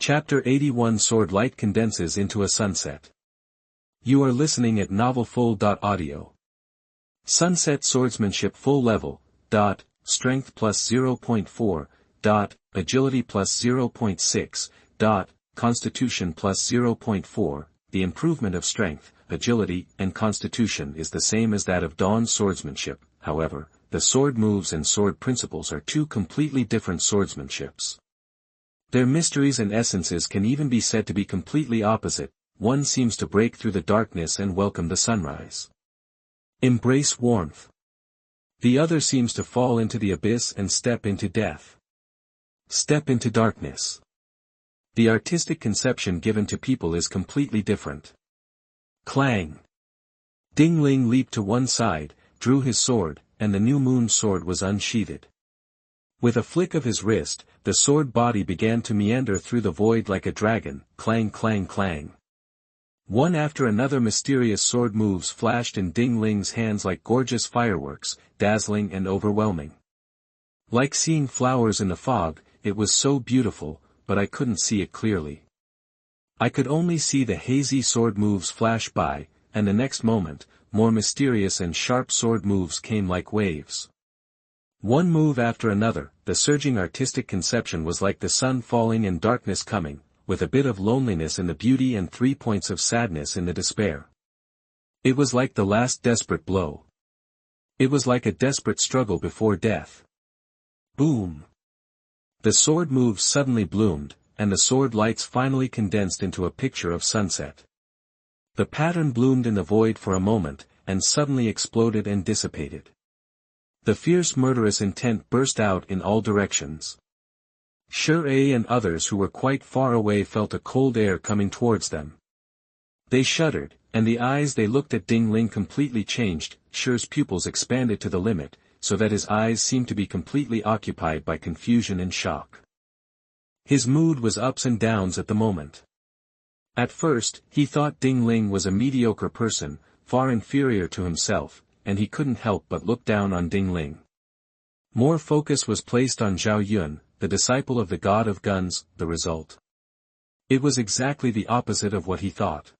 Chapter 81 Sword Light Condenses into a Sunset. You are listening at novelfull.audio. Sunset Swordsmanship Full Level, Strength plus 0.4, Agility plus 0.6, Constitution plus 0.4. The improvement of strength, agility, and constitution is the same as that of Dawn's swordsmanship. However, the sword moves and sword principles are two completely different swordsmanships. Their mysteries and essences can even be said to be completely opposite. One seems to break through the darkness and welcome the sunrise. Embrace warmth. The other seems to fall into the abyss and step into death. Step into darkness. The artistic conception given to people is completely different. Clang. Ding Ling leaped to one side, drew his sword, and the new moon's sword was unsheathed. With a flick of his wrist, the sword body began to meander through the void like a dragon. Clang clang clang. One after another mysterious sword moves flashed in Ding Ling's hands like gorgeous fireworks, dazzling and overwhelming. Like seeing flowers in the fog, it was so beautiful, but I couldn't see it clearly. I could only see the hazy sword moves flash by, and the next moment, more mysterious and sharp sword moves came like waves. One move after another, the surging artistic conception was like the sun falling and darkness coming, with a bit of loneliness in the beauty and 3 points of sadness in the despair. It was like the last desperate blow. It was like a desperate struggle before death. Boom! The sword moves suddenly bloomed, and the sword lights finally condensed into a picture of sunset. The pattern bloomed in the void for a moment, and suddenly exploded and dissipated. The fierce murderous intent burst out in all directions. Sure and others who were quite far away felt a cold air coming towards them. They shuddered, and the eyes they looked at Ding Ling completely changed. Shure's pupils expanded to the limit, so that his eyes seemed to be completely occupied by confusion and shock. His mood was ups and downs at the moment. At first, he thought Ding Ling was a mediocre person, far inferior to himself, and he couldn't help but look down on Ding Ling. More focus was placed on Zhao Yun, the disciple of the god of guns. The result. It was exactly the opposite of what he thought.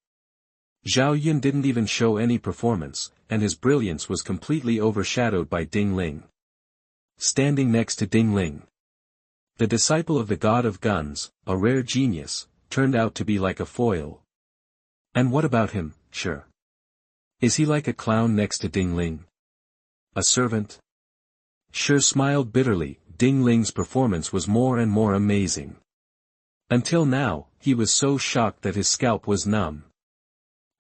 Zhao Yun didn't even show any performance, and his brilliance was completely overshadowed by Ding Ling. Standing next to Ding Ling, the disciple of the god of guns, a rare genius, turned out to be like a foil. And what about him, Sure? Is he like a clown next to Ding Ling? A servant? Sure smiled bitterly. Ding Ling's performance was more and more amazing. Until now, he was so shocked that his scalp was numb.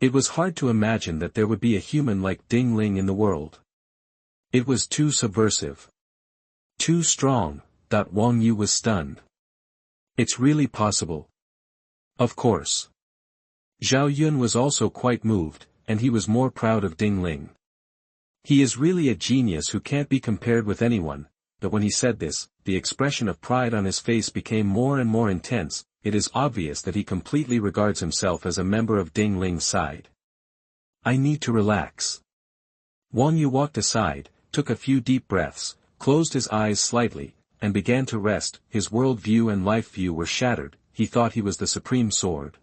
It was hard to imagine that there would be a human like Ding Ling in the world. It was too subversive. Too strong. Wang Yu was stunned. It's really possible. Of course. Zhao Yun was also quite moved, and he was more proud of Ding Ling. He is really a genius who can't be compared with anyone, but when he said this, the expression of pride on his face became more and more intense. It is obvious that he completely regards himself as a member of Ding Ling's side. I need to relax. Wang Yu walked aside, took a few deep breaths, closed his eyes slightly, and began to rest. His world view and life view were shattered. He thought he was the supreme sword.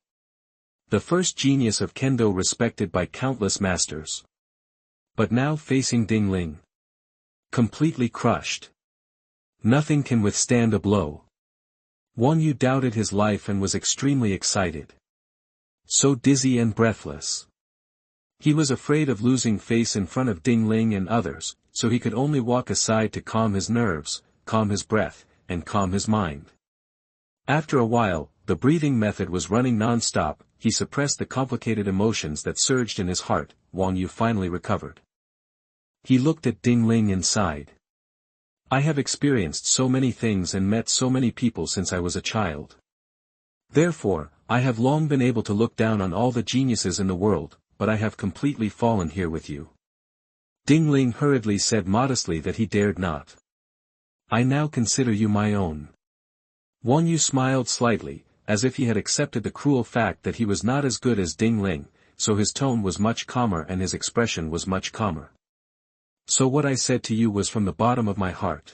The first genius of Kendo respected by countless masters. But now facing Ding Ling. Completely crushed. Nothing can withstand a blow. Wang Yu doubted his life and was extremely excited. So dizzy and breathless. He was afraid of losing face in front of Ding Ling and others, so he could only walk aside to calm his nerves, calm his breath, and calm his mind. After a while, the breathing method was running non-stop. He suppressed the complicated emotions that surged in his heart. Wang Yu finally recovered. He looked at Ding Ling and sighed. I have experienced so many things and met so many people since I was a child. Therefore, I have long been able to look down on all the geniuses in the world, but I have completely fallen here with you. Ding Ling hurriedly said modestly that he dared not. I now consider you my own. Wang Yu smiled slightly, as if he had accepted the cruel fact that he was not as good as Ding Ling, so his tone was much calmer and his expression was much calmer. So what I said to you was from the bottom of my heart.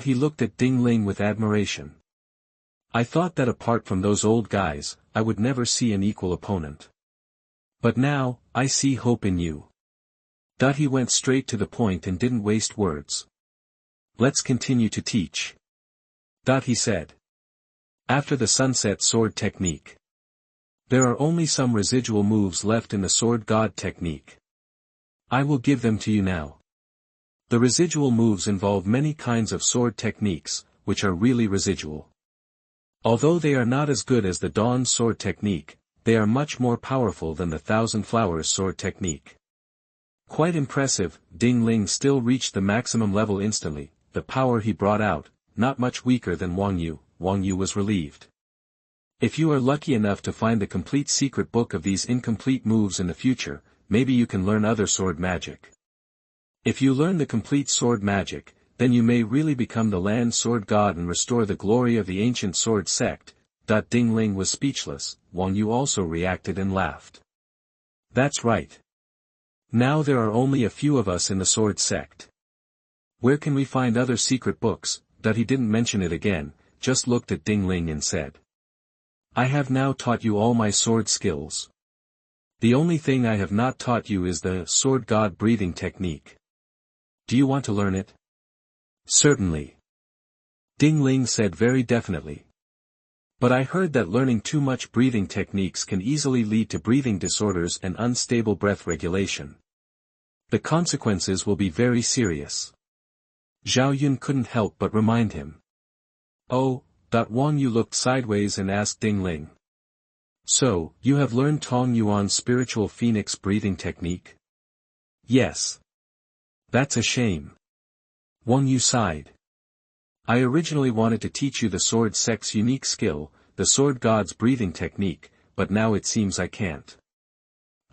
He looked at Ding Ling with admiration. I thought that apart from those old guys, I would never see an equal opponent. But now, I see hope in you. He went straight to the point and didn't waste words. Let's continue to teach. He said. After the sunset sword technique. There are only some residual moves left in the sword god technique. I will give them to you now. The residual moves involve many kinds of sword techniques, which are really residual. Although they are not as good as the Dawn sword technique, they are much more powerful than the Thousand Flowers sword technique. Quite impressive, Ling still reached the maximum level instantly, the power he brought out, not much weaker than Wang Yu was relieved. If you are lucky enough to find the complete secret book of these incomplete moves in the future, maybe you can learn other sword magic. If you learn the complete sword magic, then you may really become the land sword god and restore the glory of the ancient sword sect. Ling was speechless. Wang Yu also reacted and laughed. That's right. Now there are only a few of us in the sword sect. Where can we find other secret books? He didn't mention it again, just looked at Ling and said. I have now taught you all my sword skills. The only thing I have not taught you is the sword god breathing technique. Do you want to learn it? Certainly. Ling said very definitely. But I heard that learning too much breathing techniques can easily lead to breathing disorders and unstable breath regulation. The consequences will be very serious. Zhao Yun couldn't help but remind him. Oh, Wang Yu looked sideways and asked Ling. So, you have learned Tong Yuan's spiritual phoenix breathing technique? Yes. That's a shame. Wang Yu sighed. I originally wanted to teach you the sword sect's unique skill, the sword god's breathing technique, but now it seems I can't.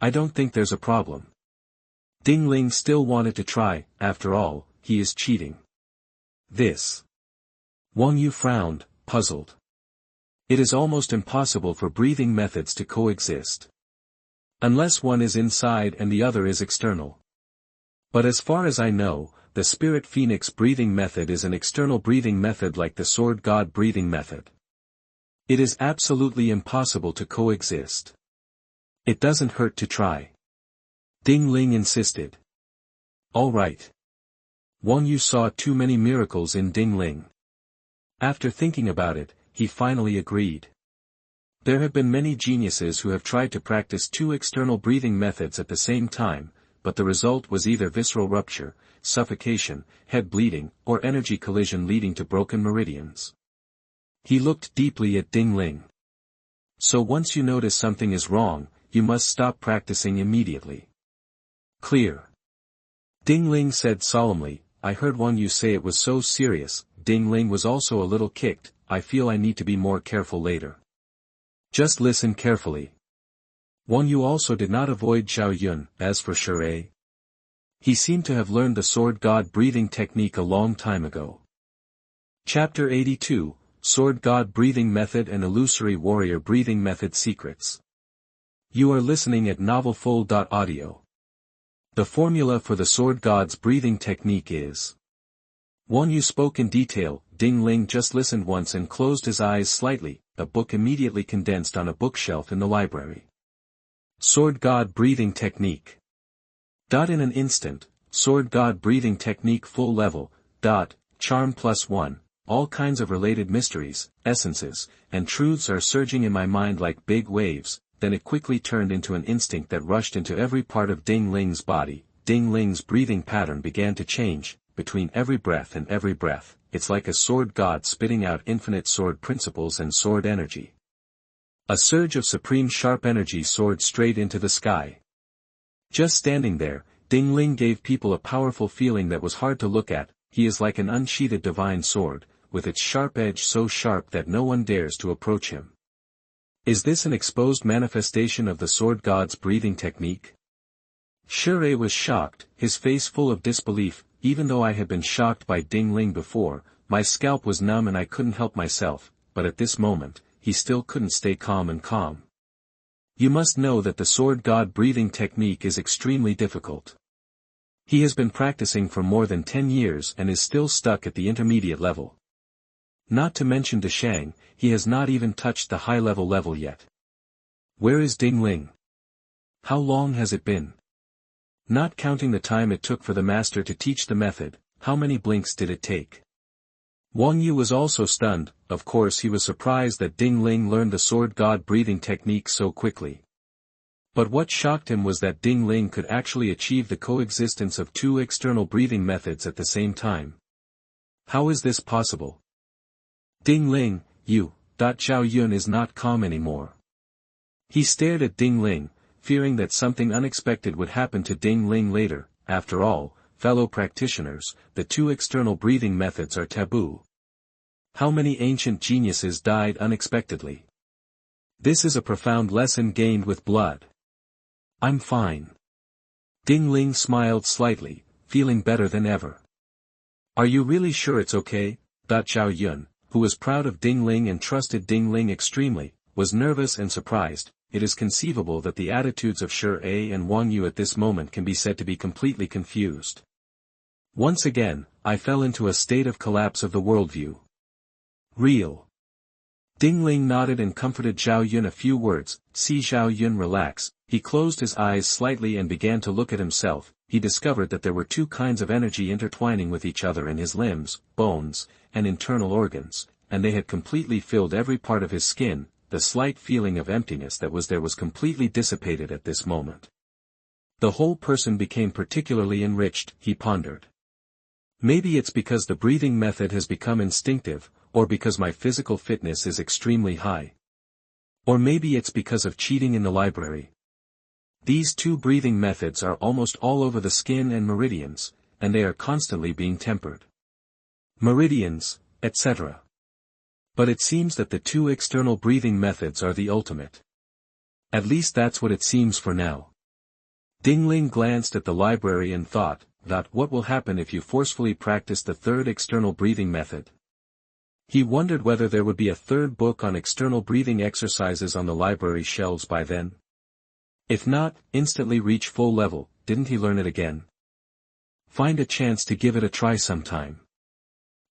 I don't think there's a problem. Ling still wanted to try, after all, he is cheating. This. Wang Yu frowned, puzzled. It is almost impossible for breathing methods to coexist. Unless one is inside and the other is external. But as far as I know, the spirit phoenix breathing method is an external breathing method like the sword god breathing method. It is absolutely impossible to coexist. It doesn't hurt to try. Ling insisted. All right. Wang Yu saw too many miracles in Ling. After thinking about it, he finally agreed. There have been many geniuses who have tried to practice two external breathing methods at the same time, but the result was either visceral rupture, suffocation, head bleeding, or energy collision leading to broken meridians. He looked deeply at Ling. So once you notice something is wrong, you must stop practicing immediately. Clear. Ling said solemnly, I heard Wang Yu say it was so serious. Ling was also a little kicked. I feel I need to be more careful later. Just listen carefully. Wang Yu also did not avoid Zhao Yun. As for Shure, he seemed to have learned the sword god breathing technique a long time ago. Chapter 82, Sword God Breathing Method and Illusory Warrior Breathing Method Secrets. You are listening at novelfull.audio. The formula for the sword god's breathing technique is. Wang Yu spoke in detail. Ling just listened once and closed his eyes slightly. A book immediately condensed on a bookshelf in the library. Sword God Breathing Technique. In an instant, Sword God Breathing Technique full level. Charm +1. All kinds of related mysteries, essences, and truths are surging in my mind like big waves. Then it quickly turned into an instinct that rushed into every part of Ling's body. Ling's breathing pattern began to change. Between every breath and every breath, it's like a sword god spitting out infinite sword principles and sword energy. A surge of supreme sharp energy soared straight into the sky. Just standing there, Ling gave people a powerful feeling that was hard to look at. He is like an unsheathed divine sword, with its sharp edge so sharp that no one dares to approach him. Is this an exposed manifestation of the sword god's breathing technique? Shure was shocked, his face full of disbelief. Even though I had been shocked by Ling before, my scalp was numb and I couldn't help myself, but at this moment, he still couldn't stay calm and calm. You must know that the sword god breathing technique is extremely difficult. He has been practicing for more than 10 years and is still stuck at the intermediate level. Not to mention De Shang, he has not even touched the high-level level yet. Where is Ding Ling? How long has it been? Not counting the time it took for the master to teach the method, how many blinks did it take? Wang Yu was also stunned. Of course he was surprised that Ding Ling learned the sword god breathing technique so quickly. But what shocked him was that Ding Ling could actually achieve the coexistence of two external breathing methods at the same time. How is this possible? Ding Ling, Zhao Yun is not calm anymore. He stared at Ding Ling, fearing that something unexpected would happen to Ding Ling later. After all, fellow practitioners, the two external breathing methods are taboo. How many ancient geniuses died unexpectedly? This is a profound lesson gained with blood. I'm fine. Ding Ling smiled slightly, feeling better than ever. Are you really sure it's okay? Zhao Yun, who was proud of Ding Ling and trusted Ding Ling extremely, was nervous and surprised. It is conceivable that the attitudes of Shi and Wang Yu at this moment can be said to be completely confused. Once again, I fell into a state of collapse of the worldview. Real. Ding Ling nodded and comforted Zhao Yun a few words. See Zhao Yun relax. He closed his eyes slightly and began to look at himself. He discovered that there were two kinds of energy intertwining with each other in his limbs, bones, and internal organs, and they had completely filled every part of his skin. The slight feeling of emptiness that was there was completely dissipated at this moment. The whole person became particularly enriched, he pondered. Maybe it's because the breathing method has become instinctive, or because my physical fitness is extremely high. Or maybe it's because of cheating in the library. These two breathing methods are almost all over the skin and meridians, and they are constantly being tempered. Meridians, etc. But it seems that the two external breathing methods are the ultimate. At least that's what it seems for now. Ding Ling glanced at the library and thought, what will happen if you forcefully practice the third external breathing method? He wondered whether there would be a third book on external breathing exercises on the library shelves by then. If not, instantly reach full level. Didn't he learn it again? Find a chance to give it a try sometime.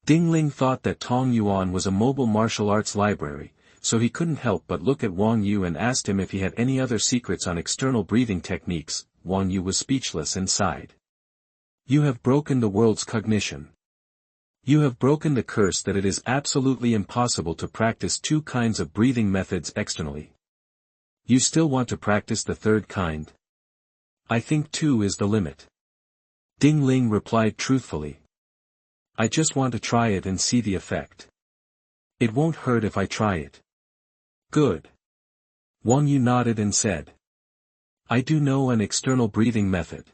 Ding Ling thought that Tong Yuan was a mobile martial arts library, so he couldn't help but look at Wang Yu and asked him if he had any other secrets on external breathing techniques. Wang Yu was speechless and sighed. You have broken the world's cognition. You have broken the curse that it is absolutely impossible to practice two kinds of breathing methods externally. You still want to practice the third kind? I think 2 is the limit. Ding Ling replied truthfully. I just want to try it and see the effect. It won't hurt if I try it. Good. Wang Yu nodded and said. I do know an external breathing method.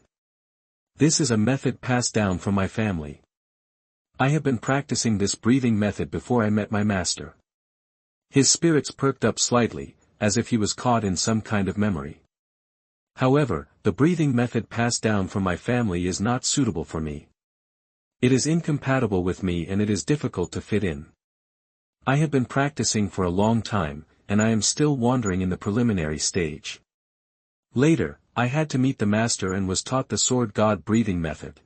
This is a method passed down from my family. I have been practicing this breathing method before I met my master. His spirits perked up slightly, as if he was caught in some kind of memory. However, the breathing method passed down from my family is not suitable for me. It is incompatible with me and it is difficult to fit in. I have been practicing for a long time, and I am still wandering in the preliminary stage. Later, I had to meet the master and was taught the sword god breathing method.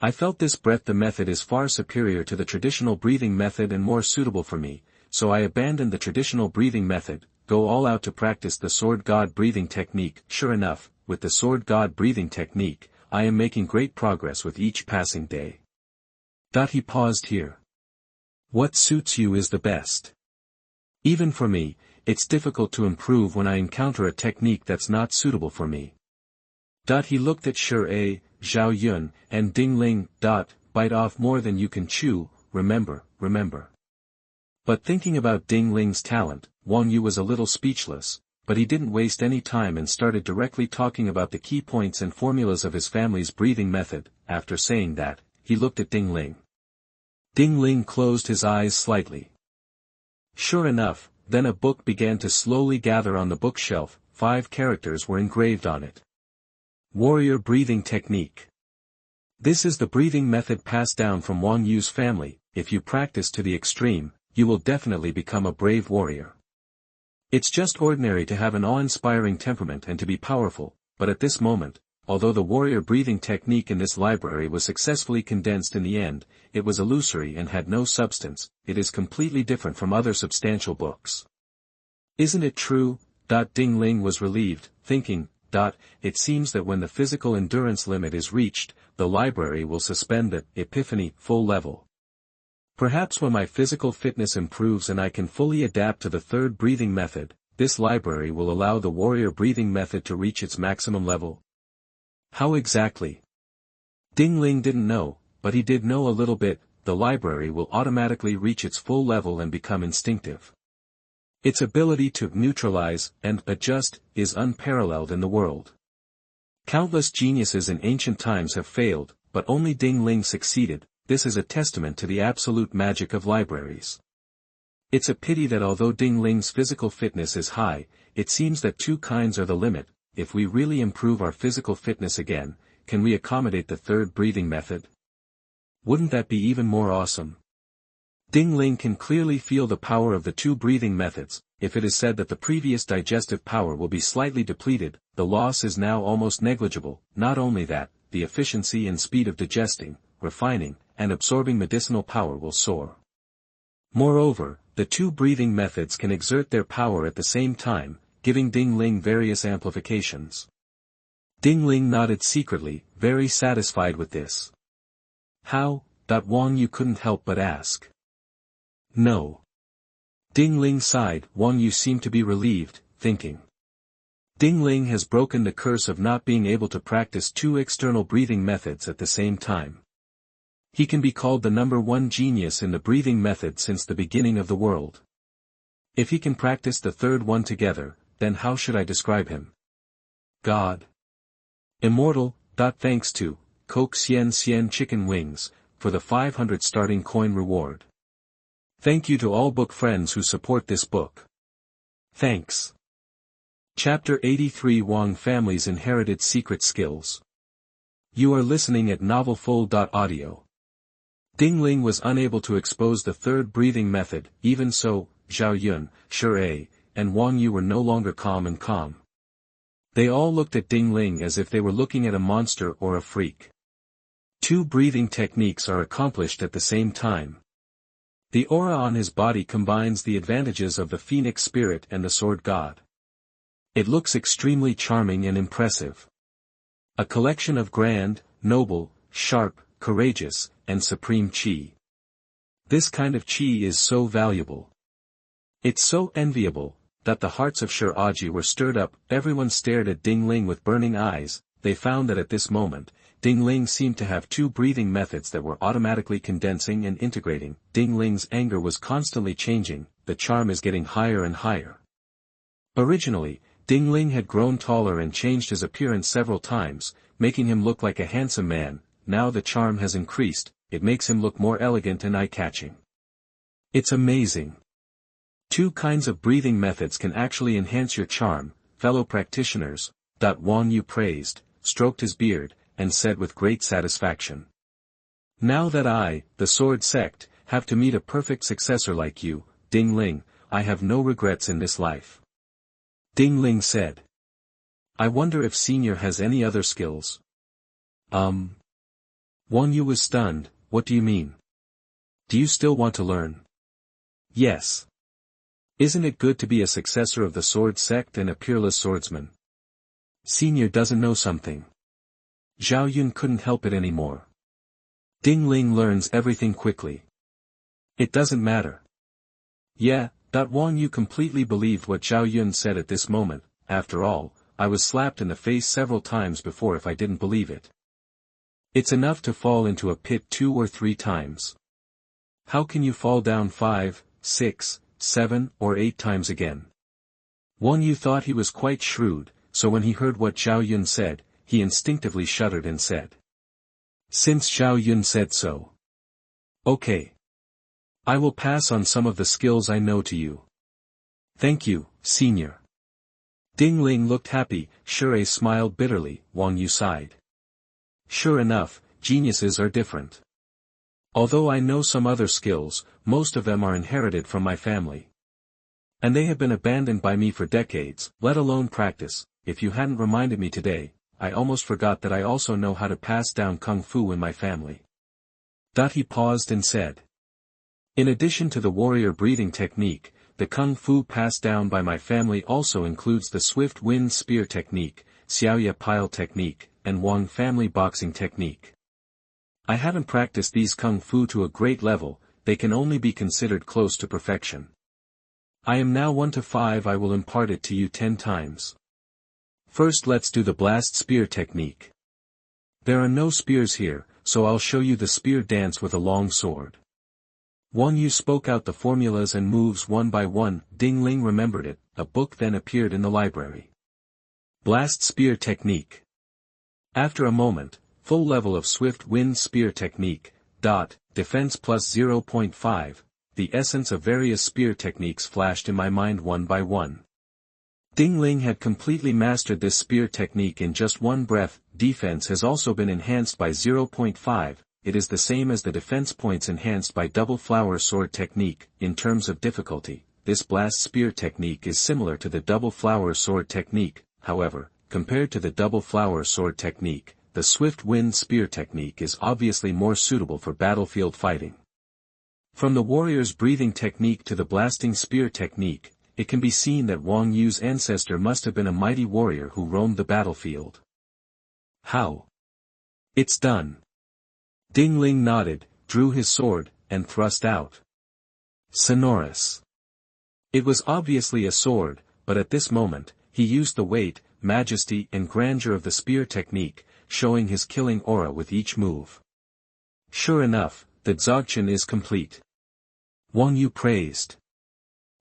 I felt this breath the method is far superior to the traditional breathing method and more suitable for me, so I abandoned the traditional breathing method, go all out to practice the sword god breathing technique. Sure enough, with the sword god breathing technique, I am making great progress with each passing day. He paused here. What suits you is the best. Even for me, it's difficult to improve when I encounter a technique that's not suitable for me. He looked at Shi, Zhao Yun, and Ding Ling. Bite off more than you can chew, remember. But thinking about Ding Ling's talent, Wang Yu was a little speechless, but he didn't waste any time and started directly talking about the key points and formulas of his family's breathing method. After saying that, he looked at Ding Ling. Ding Ling closed his eyes slightly. Sure enough, then a book began to slowly gather on the bookshelf. 5 characters were engraved on it. Warrior breathing technique. This is the breathing method passed down from Wang Yu's family. If you practice to the extreme, you will definitely become a brave warrior. It's just ordinary to have an awe-inspiring temperament and to be powerful, but at this moment, although the warrior breathing technique in this library was successfully condensed in the end, it was illusory and had no substance. It is completely different from other substantial books. Isn't it true? Ding Ling was relieved, thinking, it seems that when the physical endurance limit is reached, the library will suspend the epiphany full level. Perhaps when my physical fitness improves and I can fully adapt to the third breathing method, this library will allow the warrior breathing method to reach its maximum level. How exactly? Ding Ling didn't know, but he did know a little bit. The library will automatically reach its full level and become instinctive. Its ability to neutralize and adjust is unparalleled in the world. Countless geniuses in ancient times have failed, but only Ding Ling succeeded. This is a testament to the absolute magic of libraries. It's a pity that although Ding Ling's physical fitness is high, it seems that two kinds are the limit. If we really improve our physical fitness again, can we accommodate the third breathing method? Wouldn't that be even more awesome? Ding Ling can clearly feel the power of the two breathing methods. If it is said that the previous digestive power will be slightly depleted, the loss is now almost negligible. Not only that, the efficiency and speed of digesting, refining, and absorbing medicinal power will soar. Moreover, the two breathing methods can exert their power at the same time, giving Ding Ling various amplifications. Ding Ling nodded secretly, very satisfied with this. How? Wang Yu couldn't help but ask. No. Ding Ling sighed. Wang Yu seemed to be relieved, thinking. Ding Ling has broken the curse of not being able to practice two external breathing methods at the same time. He can be called the #1 genius in the breathing method since the beginning of the world. If he can practice the third one together, then how should I describe him? God. Immortal. Thanks to Coke Xian Chicken Wings for the 500 starting coin reward. Thank you to all book friends who support this book. Thanks. Chapter 83 Wang Family's Inherited Secret Skills. You are listening at novelfull.audio. Ding Ling was unable to expose the third breathing method. Even so, Zhao Yun, Shui, and Wang Yu were no longer calm. They all looked at Ding Ling as if they were looking at a monster or a freak. Two breathing techniques are accomplished at the same time. The aura on his body combines the advantages of the phoenix spirit and the sword god. It looks extremely charming and impressive. A collection of grand, noble, sharp, courageous, and supreme chi. This kind of chi is so valuable. It's so enviable, that the hearts of Shiraji were stirred up. Everyone stared at Ding Ling with burning eyes. They found that at this moment, Ding Ling seemed to have two breathing methods that were automatically condensing and integrating. Ding Ling's anger was constantly changing. The charm is getting higher and higher. Originally, Ding Ling had grown taller and changed his appearance several times, making him look like a handsome man. Now the charm has increased, it makes him look more elegant and eye-catching. It's amazing. Two kinds of breathing methods can actually enhance your charm, fellow practitioners. Wang Yu praised, stroked his beard, and said with great satisfaction. Now that I, the Sword Sect, have to meet a perfect successor like you, Ding Ling, I have no regrets in this life. Ding Ling said. I wonder if Senior has any other skills. Wang Yu was stunned. What do you mean? Do you still want to learn? Yes. Isn't it good to be a successor of the Sword Sect and a peerless swordsman? Senior doesn't know something. Zhao Yun couldn't help it anymore. Ding Ling learns everything quickly. It doesn't matter. Yeah. Wang Yu completely believed what Zhao Yun said at this moment. After all, I was slapped in the face several times before if I didn't believe it. It's enough to fall into a pit 2 or 3 times. How can you fall down 5, 6, 7, or 8 times again? Wang Yu thought he was quite shrewd, so when he heard what Zhao Yun said, he instinctively shuddered and said. Since Zhao Yun said so. Okay. I will pass on some of the skills I know to you. Thank you, Senior. Ding Ling looked happy. Shui smiled bitterly. Wang Yu sighed. Sure enough, geniuses are different. Although I know some other skills, most of them are inherited from my family. And they have been abandoned by me for decades, let alone practice. If you hadn't reminded me today, I almost forgot that I also know how to pass down Kung Fu in my family. He paused and said. In addition to the warrior breathing technique, the Kung Fu passed down by my family also includes the swift wind spear technique, Xiaoya pile technique, and Wang family boxing technique. I haven't practiced these Kung Fu to a great level, they can only be considered close to perfection. I am now 1 to 5. I will impart it to you 10 times. First let's do the blast spear technique. There are no spears here, so I'll show you the spear dance with a long sword. Wang Yu spoke out the formulas and moves one by one. Ling remembered it. A book then appeared in the library. Blast spear technique. After a moment, full level of swift wind spear technique. Defense plus 0.5. The essence of various spear techniques flashed in my mind one by one. Ling had completely mastered this spear technique in just one breath. Defense has also been enhanced by 0.5. It is the same as the defense points enhanced by double flower sword technique. In terms of difficulty, this blast spear technique is similar to the double flower sword technique. However, compared to the double flower sword technique, the swift wind spear technique is obviously more suitable for battlefield fighting. From the warrior's breathing technique to the blasting spear technique, it can be seen that Wang Yu's ancestor must have been a mighty warrior who roamed the battlefield. How? It's done. Ling nodded, drew his sword, and thrust out. Sonorous. It was obviously a sword, but at this moment, he used the weight, majesty and grandeur of the spear technique, showing his killing aura with each move. Sure enough, the Dzogchen is complete. Wang Yu praised.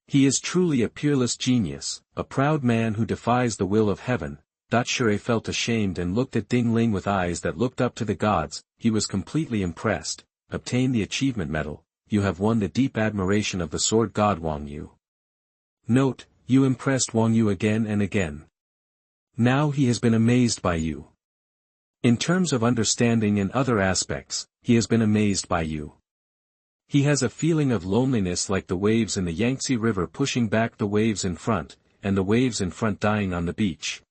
He is truly a peerless genius, a proud man who defies the will of heaven. Shui felt ashamed and looked at Ling with eyes that looked up to the gods. He was completely impressed. Obtain the achievement medal. You have won the deep admiration of the sword god Wang Yu. Note, you impressed Wang Yu again and again. Now he has been amazed by you. In terms of understanding and other aspects, he has been amazed by you. He has a feeling of loneliness like the waves in the Yangtze River pushing back the waves in front, and the waves in front dying on the beach.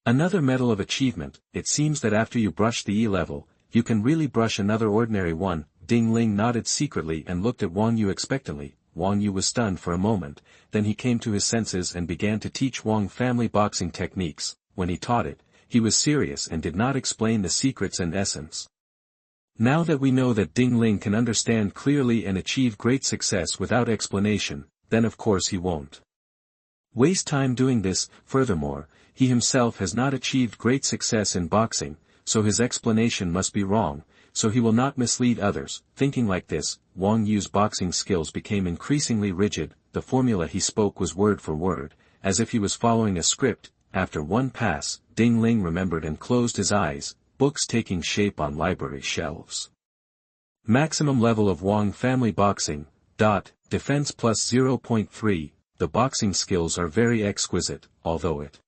Another medal of achievement. It seems that after you brush the E level, you can really brush another ordinary one. Ling nodded secretly and looked at Wang Yu expectantly. Wang Yu was stunned for a moment, then he came to his senses and began to teach Wang family boxing techniques. When he taught it, he was serious and did not explain the secrets and essence. Now that we know that Ling can understand clearly and achieve great success without explanation, then of course he won't waste time doing this. Furthermore, he himself has not achieved great success in boxing, so his explanation must be wrong, so he will not mislead others. Thinking like this, Wang Yu's boxing skills became increasingly rigid. The formula he spoke was word for word, as if he was following a script. After one pass, Ling remembered and closed his eyes, books taking shape on library shelves. Maximum level of Wang family boxing. Defense plus 0.3. The boxing skills are very exquisite, although it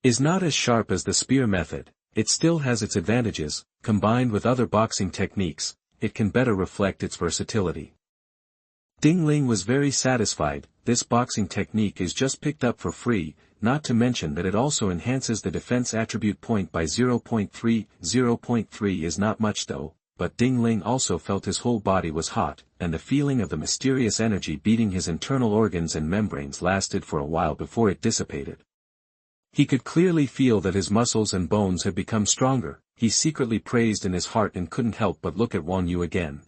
is not as sharp as the spear method. It still has its advantages. Combined with other boxing techniques, it can better reflect its versatility. Ling was very satisfied. This boxing technique is just picked up for free, not to mention that it also enhances the defense attribute point by 0.3. 0.3 is not much though, but Ling also felt his whole body was hot, and the feeling of the mysterious energy beating his internal organs and membranes lasted for a while before it dissipated. He could clearly feel that his muscles and bones had become stronger. He secretly praised in his heart and couldn't help but look at Wang Yu again.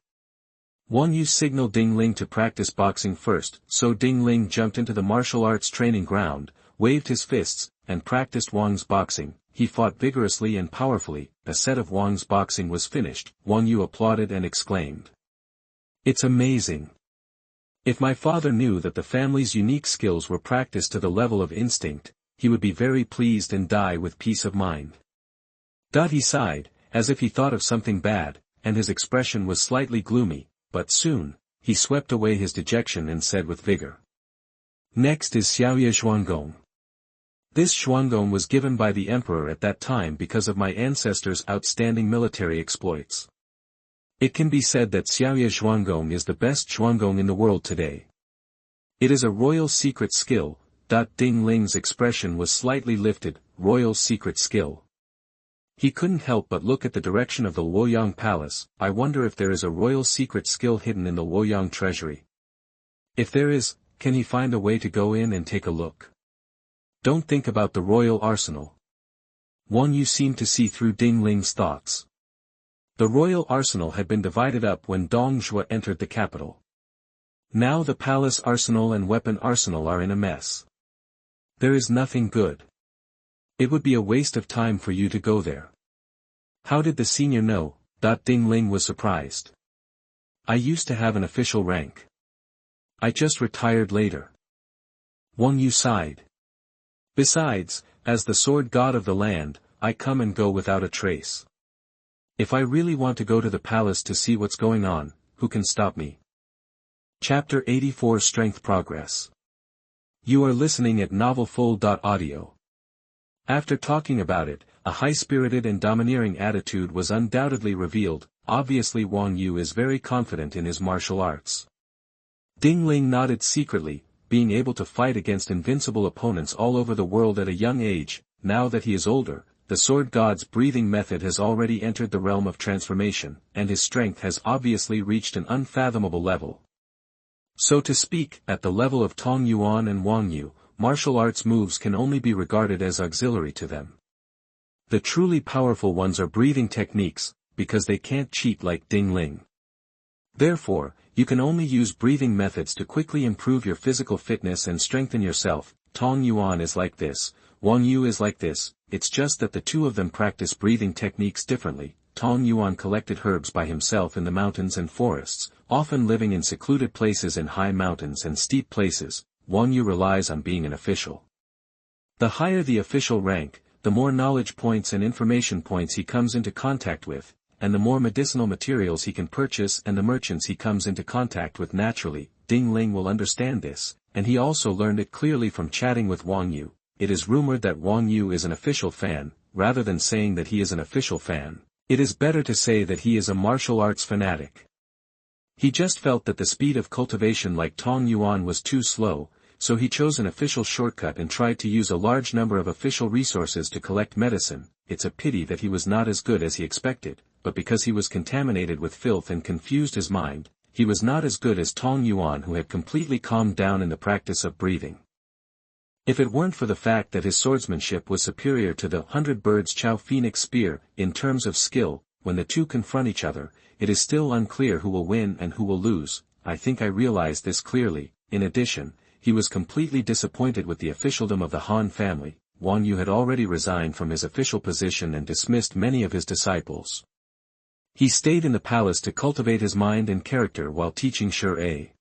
Wang Yu signaled Ling to practice boxing first, so Ling jumped into the martial arts training ground, waved his fists, and practiced Wang's boxing. He fought vigorously and powerfully. A set of Wang's boxing was finished. Wang Yu applauded and exclaimed, "It's amazing. If my father knew that the family's unique skills were practiced to the level of instinct, he would be very pleased and die with peace of mind." He sighed, as if he thought of something bad, and his expression was slightly gloomy, but soon, he swept away his dejection and said with vigor. Next is Xiaoye Xuangong. This Xuangong was given by the emperor at that time because of my ancestors' outstanding military exploits. It can be said that Xiaoye Xuangong is the best Xuangong in the world today. It is a royal secret skill. Ling's expression was slightly lifted. Royal secret skill. He couldn't help but look at the direction of the Luoyang Palace. I wonder if there is a royal secret skill hidden in the Luoyang treasury. If there is, can he find a way to go in and take a look? Don't think about the royal arsenal. Wang Yu seemed to see through Ding Ling's thoughts. The royal arsenal had been divided up when Dong Zhuo entered the capital. Now the palace arsenal and weapon arsenal are in a mess. There is nothing good. It would be a waste of time for you to go there. How did the senior know? Ding Ling was surprised. I used to have an official rank. I just retired later. Wang Yu sighed. Besides, as the sword god of the land, I come and go without a trace. If I really want to go to the palace to see what's going on, who can stop me? Chapter 84 Strength Progress. You are listening at novelfull.audio. After talking about it, a high-spirited and domineering attitude was undoubtedly revealed. Obviously Wang Yu is very confident in his martial arts. Ding Ling nodded secretly, being able to fight against invincible opponents all over the world at a young age. Now that he is older, the sword god's breathing method has already entered the realm of transformation, and his strength has obviously reached an unfathomable level. So to speak, at the level of Tong Yuan and Wang Yu, martial arts moves can only be regarded as auxiliary to them. The truly powerful ones are breathing techniques, because they can't cheat like Ding Ling. Therefore, you can only use breathing methods to quickly improve your physical fitness and strengthen yourself. Tong Yuan is like this, Wang Yu is like this, it's just that the two of them practice breathing techniques differently. Tong Yuan collected herbs by himself in the mountains and forests, often living in secluded places in high mountains and steep places. Wang Yu relies on being an official. The higher the official rank, the more knowledge points and information points he comes into contact with, and the more medicinal materials he can purchase and the merchants he comes into contact with naturally. Ding Ling will understand this, and he also learned it clearly from chatting with Wang Yu. It is rumored that Wang Yu is an official fan. Rather than saying that he is an official fan, it is better to say that he is a martial arts fanatic. He just felt that the speed of cultivation like Tong Yuan was too slow, so he chose an official shortcut and tried to use a large number of official resources to collect medicine. It's a pity that he was not as good as he expected, but because he was contaminated with filth and confused his mind, he was not as good as Tong Yuan, who had completely calmed down in the practice of breathing. If it weren't for the fact that his swordsmanship was superior to the 100 Birds Chow Phoenix Spear in terms of skill, when the two confront each other, it is still unclear who will win and who will lose. I think I realized this clearly. In addition, he was completely disappointed with the officialdom of the Han family. Wang Yu had already resigned from his official position and dismissed many of his disciples. He stayed in the palace to cultivate his mind and character while teaching Shi.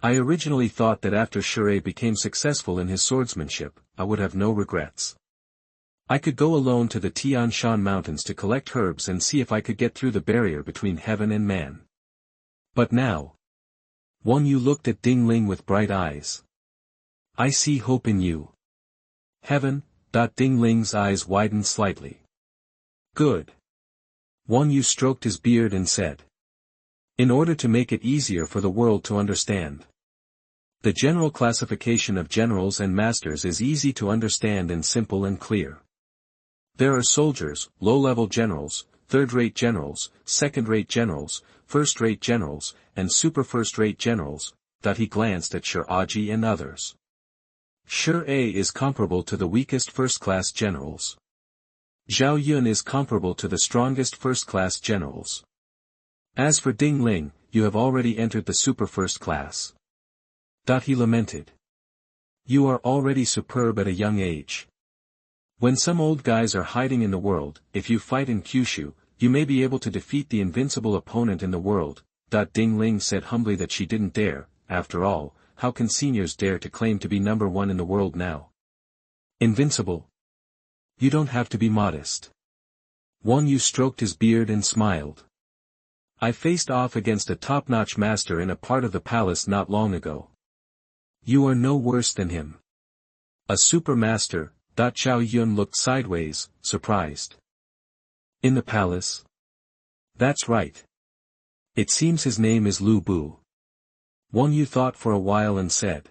I originally thought that after Shi became successful in his swordsmanship, I would have no regrets. I could go alone to the Tian Shan Mountains to collect herbs and see if I could get through the barrier between heaven and man. But now... Wang Yu looked at Ding Ling with bright eyes. I see hope in you. Heaven. Ding Ling's eyes widened slightly. Good. Wang Yu stroked his beard and said. In order to make it easier for the world to understand. The general classification of generals and masters is easy to understand and simple and clear. There are soldiers, low-level generals, third-rate generals, second-rate generals, first-rate generals, and super-first-rate generals. He glanced at Shi and others. Shi is comparable to the weakest first-class generals. Zhao Yun is comparable to the strongest first-class generals. As for Ding Ling, you have already entered the super first class. He lamented. You are already superb at a young age. When some old guys are hiding in the world, if you fight in Kyushu, you may be able to defeat the invincible opponent in the world. Ding Ling said humbly that she didn't dare. After all, how can seniors dare to claim to be number one in the world now? Invincible? You don't have to be modest. Wang Yu stroked his beard and smiled. I faced off against a top-notch master in a part of the palace not long ago. You are no worse than him. A super master. Zhao Yun looked sideways, surprised. In the palace? That's right. It seems his name is Lu Bu. Wang Yu thought for a while and said.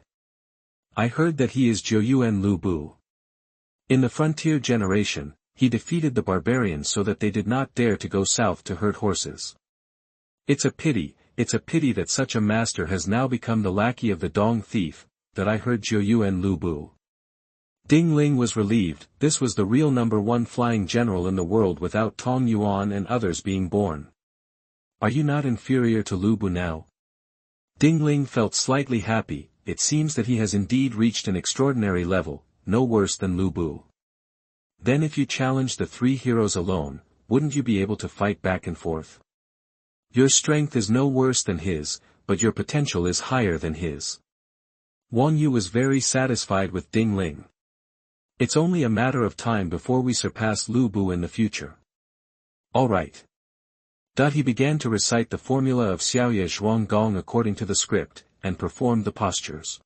I heard that he is Zhou Yuan Lu Bu. In the frontier generation, he defeated the barbarians so that they did not dare to go south to herd horses. It's a pity that such a master has now become the lackey of the Dong thief, that I heard Jiu Yuan Lu Bu. Ding Ling was relieved. This was the real #1 flying general in the world without Tong Yuan and others being born. Are you not inferior to Lu Bu now? Ding Ling felt slightly happy. It seems that he has indeed reached an extraordinary level, no worse than Lu Bu. Then if you challenge the 3 heroes alone, wouldn't you be able to fight back and forth? Your strength is no worse than his, but your potential is higher than his. Wang Yu was very satisfied with Ding Ling. It's only a matter of time before we surpass Lu Bu in the future. All right. He began to recite the formula of Xiaoye Zhuang Gong according to the script, and performed the postures.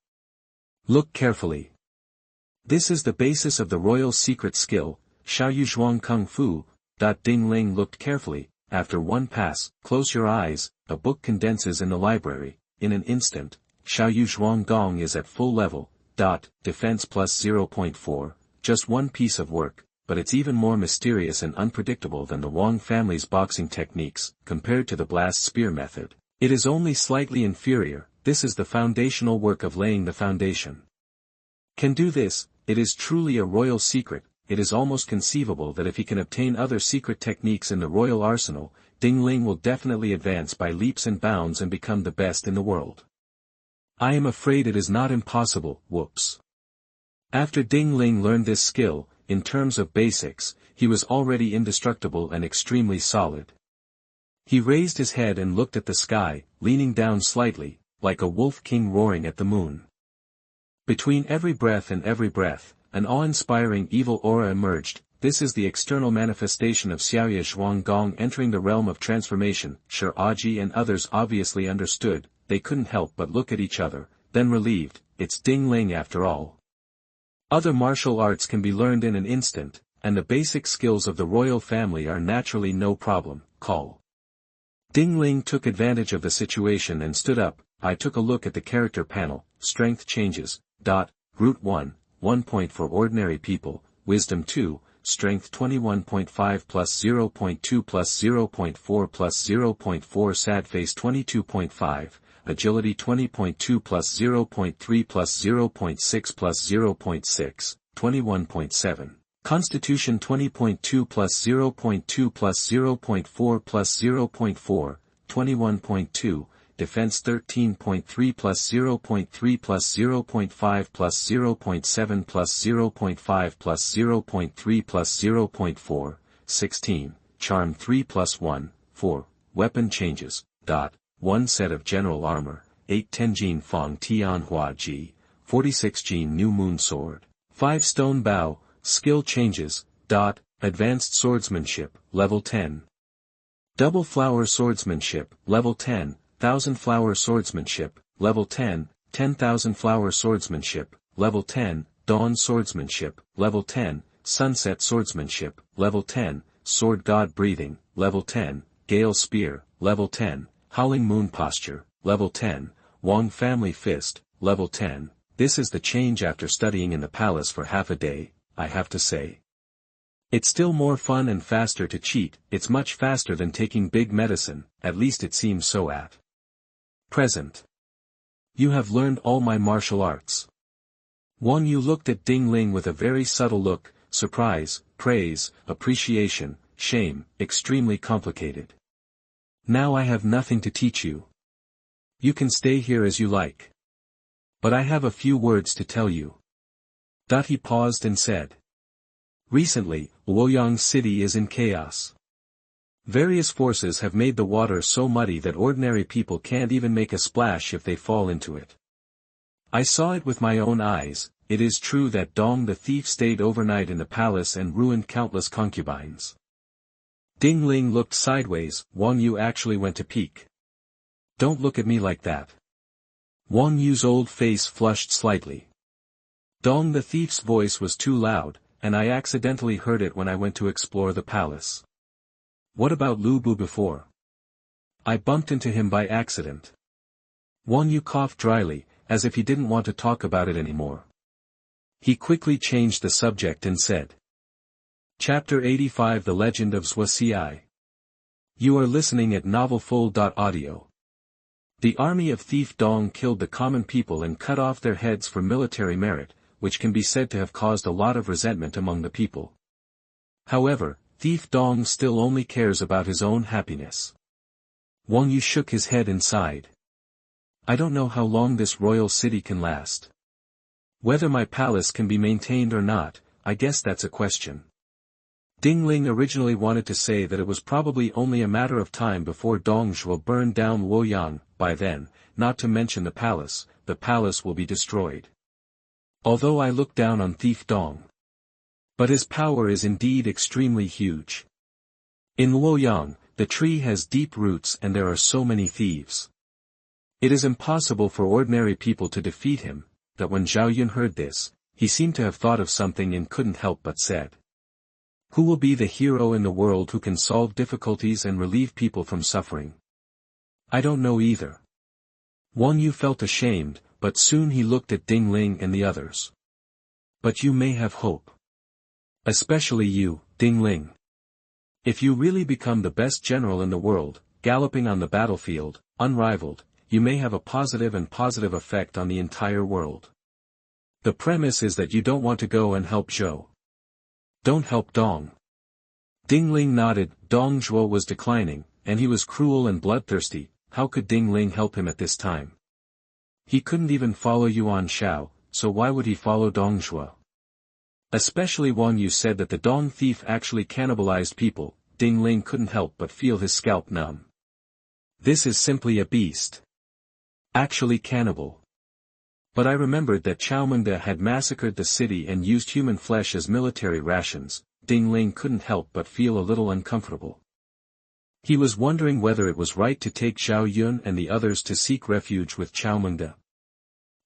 Look carefully. This is the basis of the royal secret skill, Xiaoyu Zhuang Kung Fu. Ding Ling looked carefully. After one pass, close your eyes, a book condenses in the library. In an instant, Xiaoyu Zhuang Gong is at full level. Defense plus 0.4. Just one piece of work, but it's even more mysterious and unpredictable than the Wang family's boxing techniques, compared to the blast spear method. It is only slightly inferior. This is the foundational work of laying the foundation. Can do this, it is truly a royal secret. It is almost conceivable that if he can obtain other secret techniques in the royal arsenal, Ding Ling will definitely advance by leaps and bounds and become the best in the world. I am afraid it is not impossible. Whoops. After Ding Ling learned this skill, in terms of basics, he was already indestructible and extremely solid. He raised his head and looked at the sky, leaning down slightly, like a wolf king roaring at the moon. Between every breath and every breath, an awe-inspiring evil aura emerged. This is the external manifestation of Xiaoye Zhuang Gong entering the realm of transformation. Sure, Aji and others obviously understood. They couldn't help but look at each other, then relieved. It's Ding Ling after all. Other martial arts can be learned in an instant, and the basic skills of the royal family are naturally no problem. Call. Ding Ling took advantage of the situation and stood up. I took a look at the character panel. Strength changes. Root 1, 1 point for ordinary people, Wisdom 2, Strength 21.5 plus 0.2 plus 0.4 plus 0.4 Sadface 22.5, Agility 20.2 plus 0.3 plus 0.6 plus 0.6, 21.7, Constitution 20.2 plus 0.2 plus 0.4 plus 0.4, 21.2, Defense 13.3 plus 0.3 plus 0.5 plus 0.7 plus 0.5 plus 0.3 plus 0.4, 16, Charm 3 plus 1, 4, Weapon changes. 1 set of general armor, 8 Tenjin Fong Tianhua Ji, 46 Jin New Moon Sword, 5 Stone Bow, Skill changes. Advanced Swordsmanship, Level 10. Double Flower Swordsmanship, Level 10. 1000 Flower Swordsmanship, Level 10, 10,000 Flower Swordsmanship, Level 10, Dawn Swordsmanship, Level 10, Sunset Swordsmanship, Level 10, Sword God Breathing, Level 10, Gale Spear, Level 10, Howling Moon Posture, Level 10, Wang Family Fist, Level 10. This is the change after studying in the palace for half a day, I have to say. It's still more fun and faster to cheat. It's much faster than taking big medicine, at least it seems so at present. You have learned all my martial arts. Wang Yu looked at Ding Ling with a very subtle look, surprise, praise, appreciation, shame, extremely complicated. Now I have nothing to teach you. You can stay here as you like. But I have a few words to tell you. He paused and said. Recently, Luoyang City is in chaos. Various forces have made the water so muddy that ordinary people can't even make a splash if they fall into it. I saw it with my own eyes. It is true that Dong the thief stayed overnight in the palace and ruined countless concubines. Ding Ling looked sideways. Wang Yu actually went to peek. Don't look at me like that. Wang Yu's old face flushed slightly. Dong the thief's voice was too loud, and I accidentally heard it when I went to explore the palace. What about Lu Bu before? I bumped into him by accident. Wang Yu coughed dryly, as if he didn't want to talk about it anymore. He quickly changed the subject and said. Chapter 85 The Legend of Zhuo. You are listening at novelfull.audio. The army of thief Dong killed the common people and cut off their heads for military merit, which can be said to have caused a lot of resentment among the people. However, thief Dong still only cares about his own happiness. Wang Yu shook his head and sighed. I don't know how long this royal city can last. Whether my palace can be maintained or not, I guess that's a question. Ling originally wanted to say that it was probably only a matter of time before Dongzhi will burn down Luoyang. By then, not to mention the palace will be destroyed. Although I look down on thief Dong. But his power is indeed extremely huge. In Luoyang, the tree has deep roots and there are so many thieves. It is impossible for ordinary people to defeat him. That when Zhao Yun heard this, he seemed to have thought of something and couldn't help but said. Who will be the hero in the world who can solve difficulties and relieve people from suffering? I don't know either. Wang Yu felt ashamed, but soon he looked at Ling and the others. But you may have hope. Especially you, Ling. If you really become the best general in the world, galloping on the battlefield, unrivaled, you may have a positive effect on the entire world. The premise is that you don't want to go and help Zhou. Don't help Dong. Ling nodded. Dongzhuo was declining, and he was cruel and bloodthirsty. How could Ling help him at this time? He couldn't even follow Yuan Shao, so why would he follow Dongzhuo? Especially Wang Yu said that the Dong thief actually cannibalized people. Ling couldn't help but feel his scalp numb. This is simply a beast. Actually cannibal. But I remembered that Chaomengde had massacred the city and used human flesh as military rations. Ling couldn't help but feel a little uncomfortable. He was wondering whether it was right to take Zhao Yun and the others to seek refuge with Chaomengde.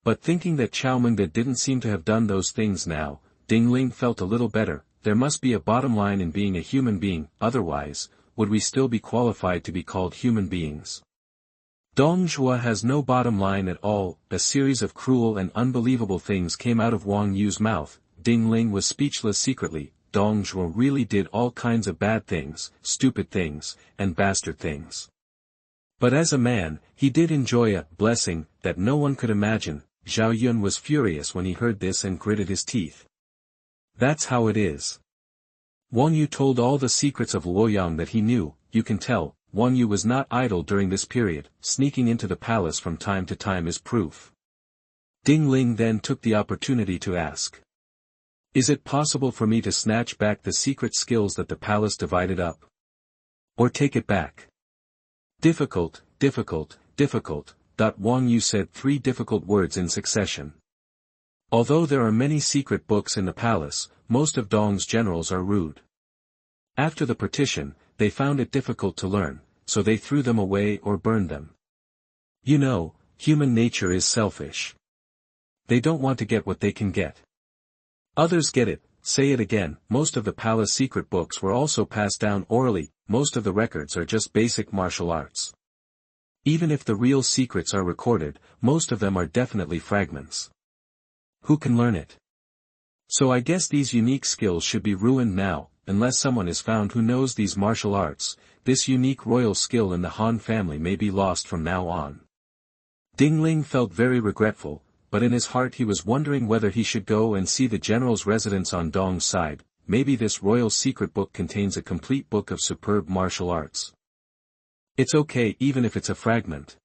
But thinking that Chaomengde didn't seem to have done those things now, Ling felt a little better. There must be a bottom line in being a human being, otherwise, would we still be qualified to be called human beings? Dongzhuo has no bottom line at all. A series of cruel and unbelievable things came out of Wang Yu's mouth. Ling was speechless secretly. Dongzhuo really did all kinds of bad things, stupid things, and bastard things. But as a man, he did enjoy a blessing that no one could imagine. Zhao Yun was furious when he heard this and gritted his teeth. That's how it is. Wang Yu told all the secrets of Luoyang that he knew. You can tell, Wang Yu was not idle during this period. Sneaking into the palace from time to time is proof. Ling then took the opportunity to ask. Is it possible for me to snatch back the secret skills that the palace divided up? Or take it back? Difficult. Wang Yu said 3 difficult words in succession. Although there are many secret books in the palace, most of Dong's generals are rude. After the partition, they found it difficult to learn, so they threw them away or burned them. You know, human nature is selfish. They don't want to get what they can get. Others get it. Say it again. Most of the palace secret books were also passed down orally. Most of the records are just basic martial arts. Even if the real secrets are recorded, most of them are definitely fragments. Who can learn it? So I guess these unique skills should be ruined now, unless someone is found who knows these martial arts. This unique royal skill in the Han family may be lost from now on. Ling felt very regretful, but in his heart he was wondering whether he should go and see the general's residence on Dong's side. Maybe this royal secret book contains a complete book of superb martial arts. It's okay even if it's a fragment.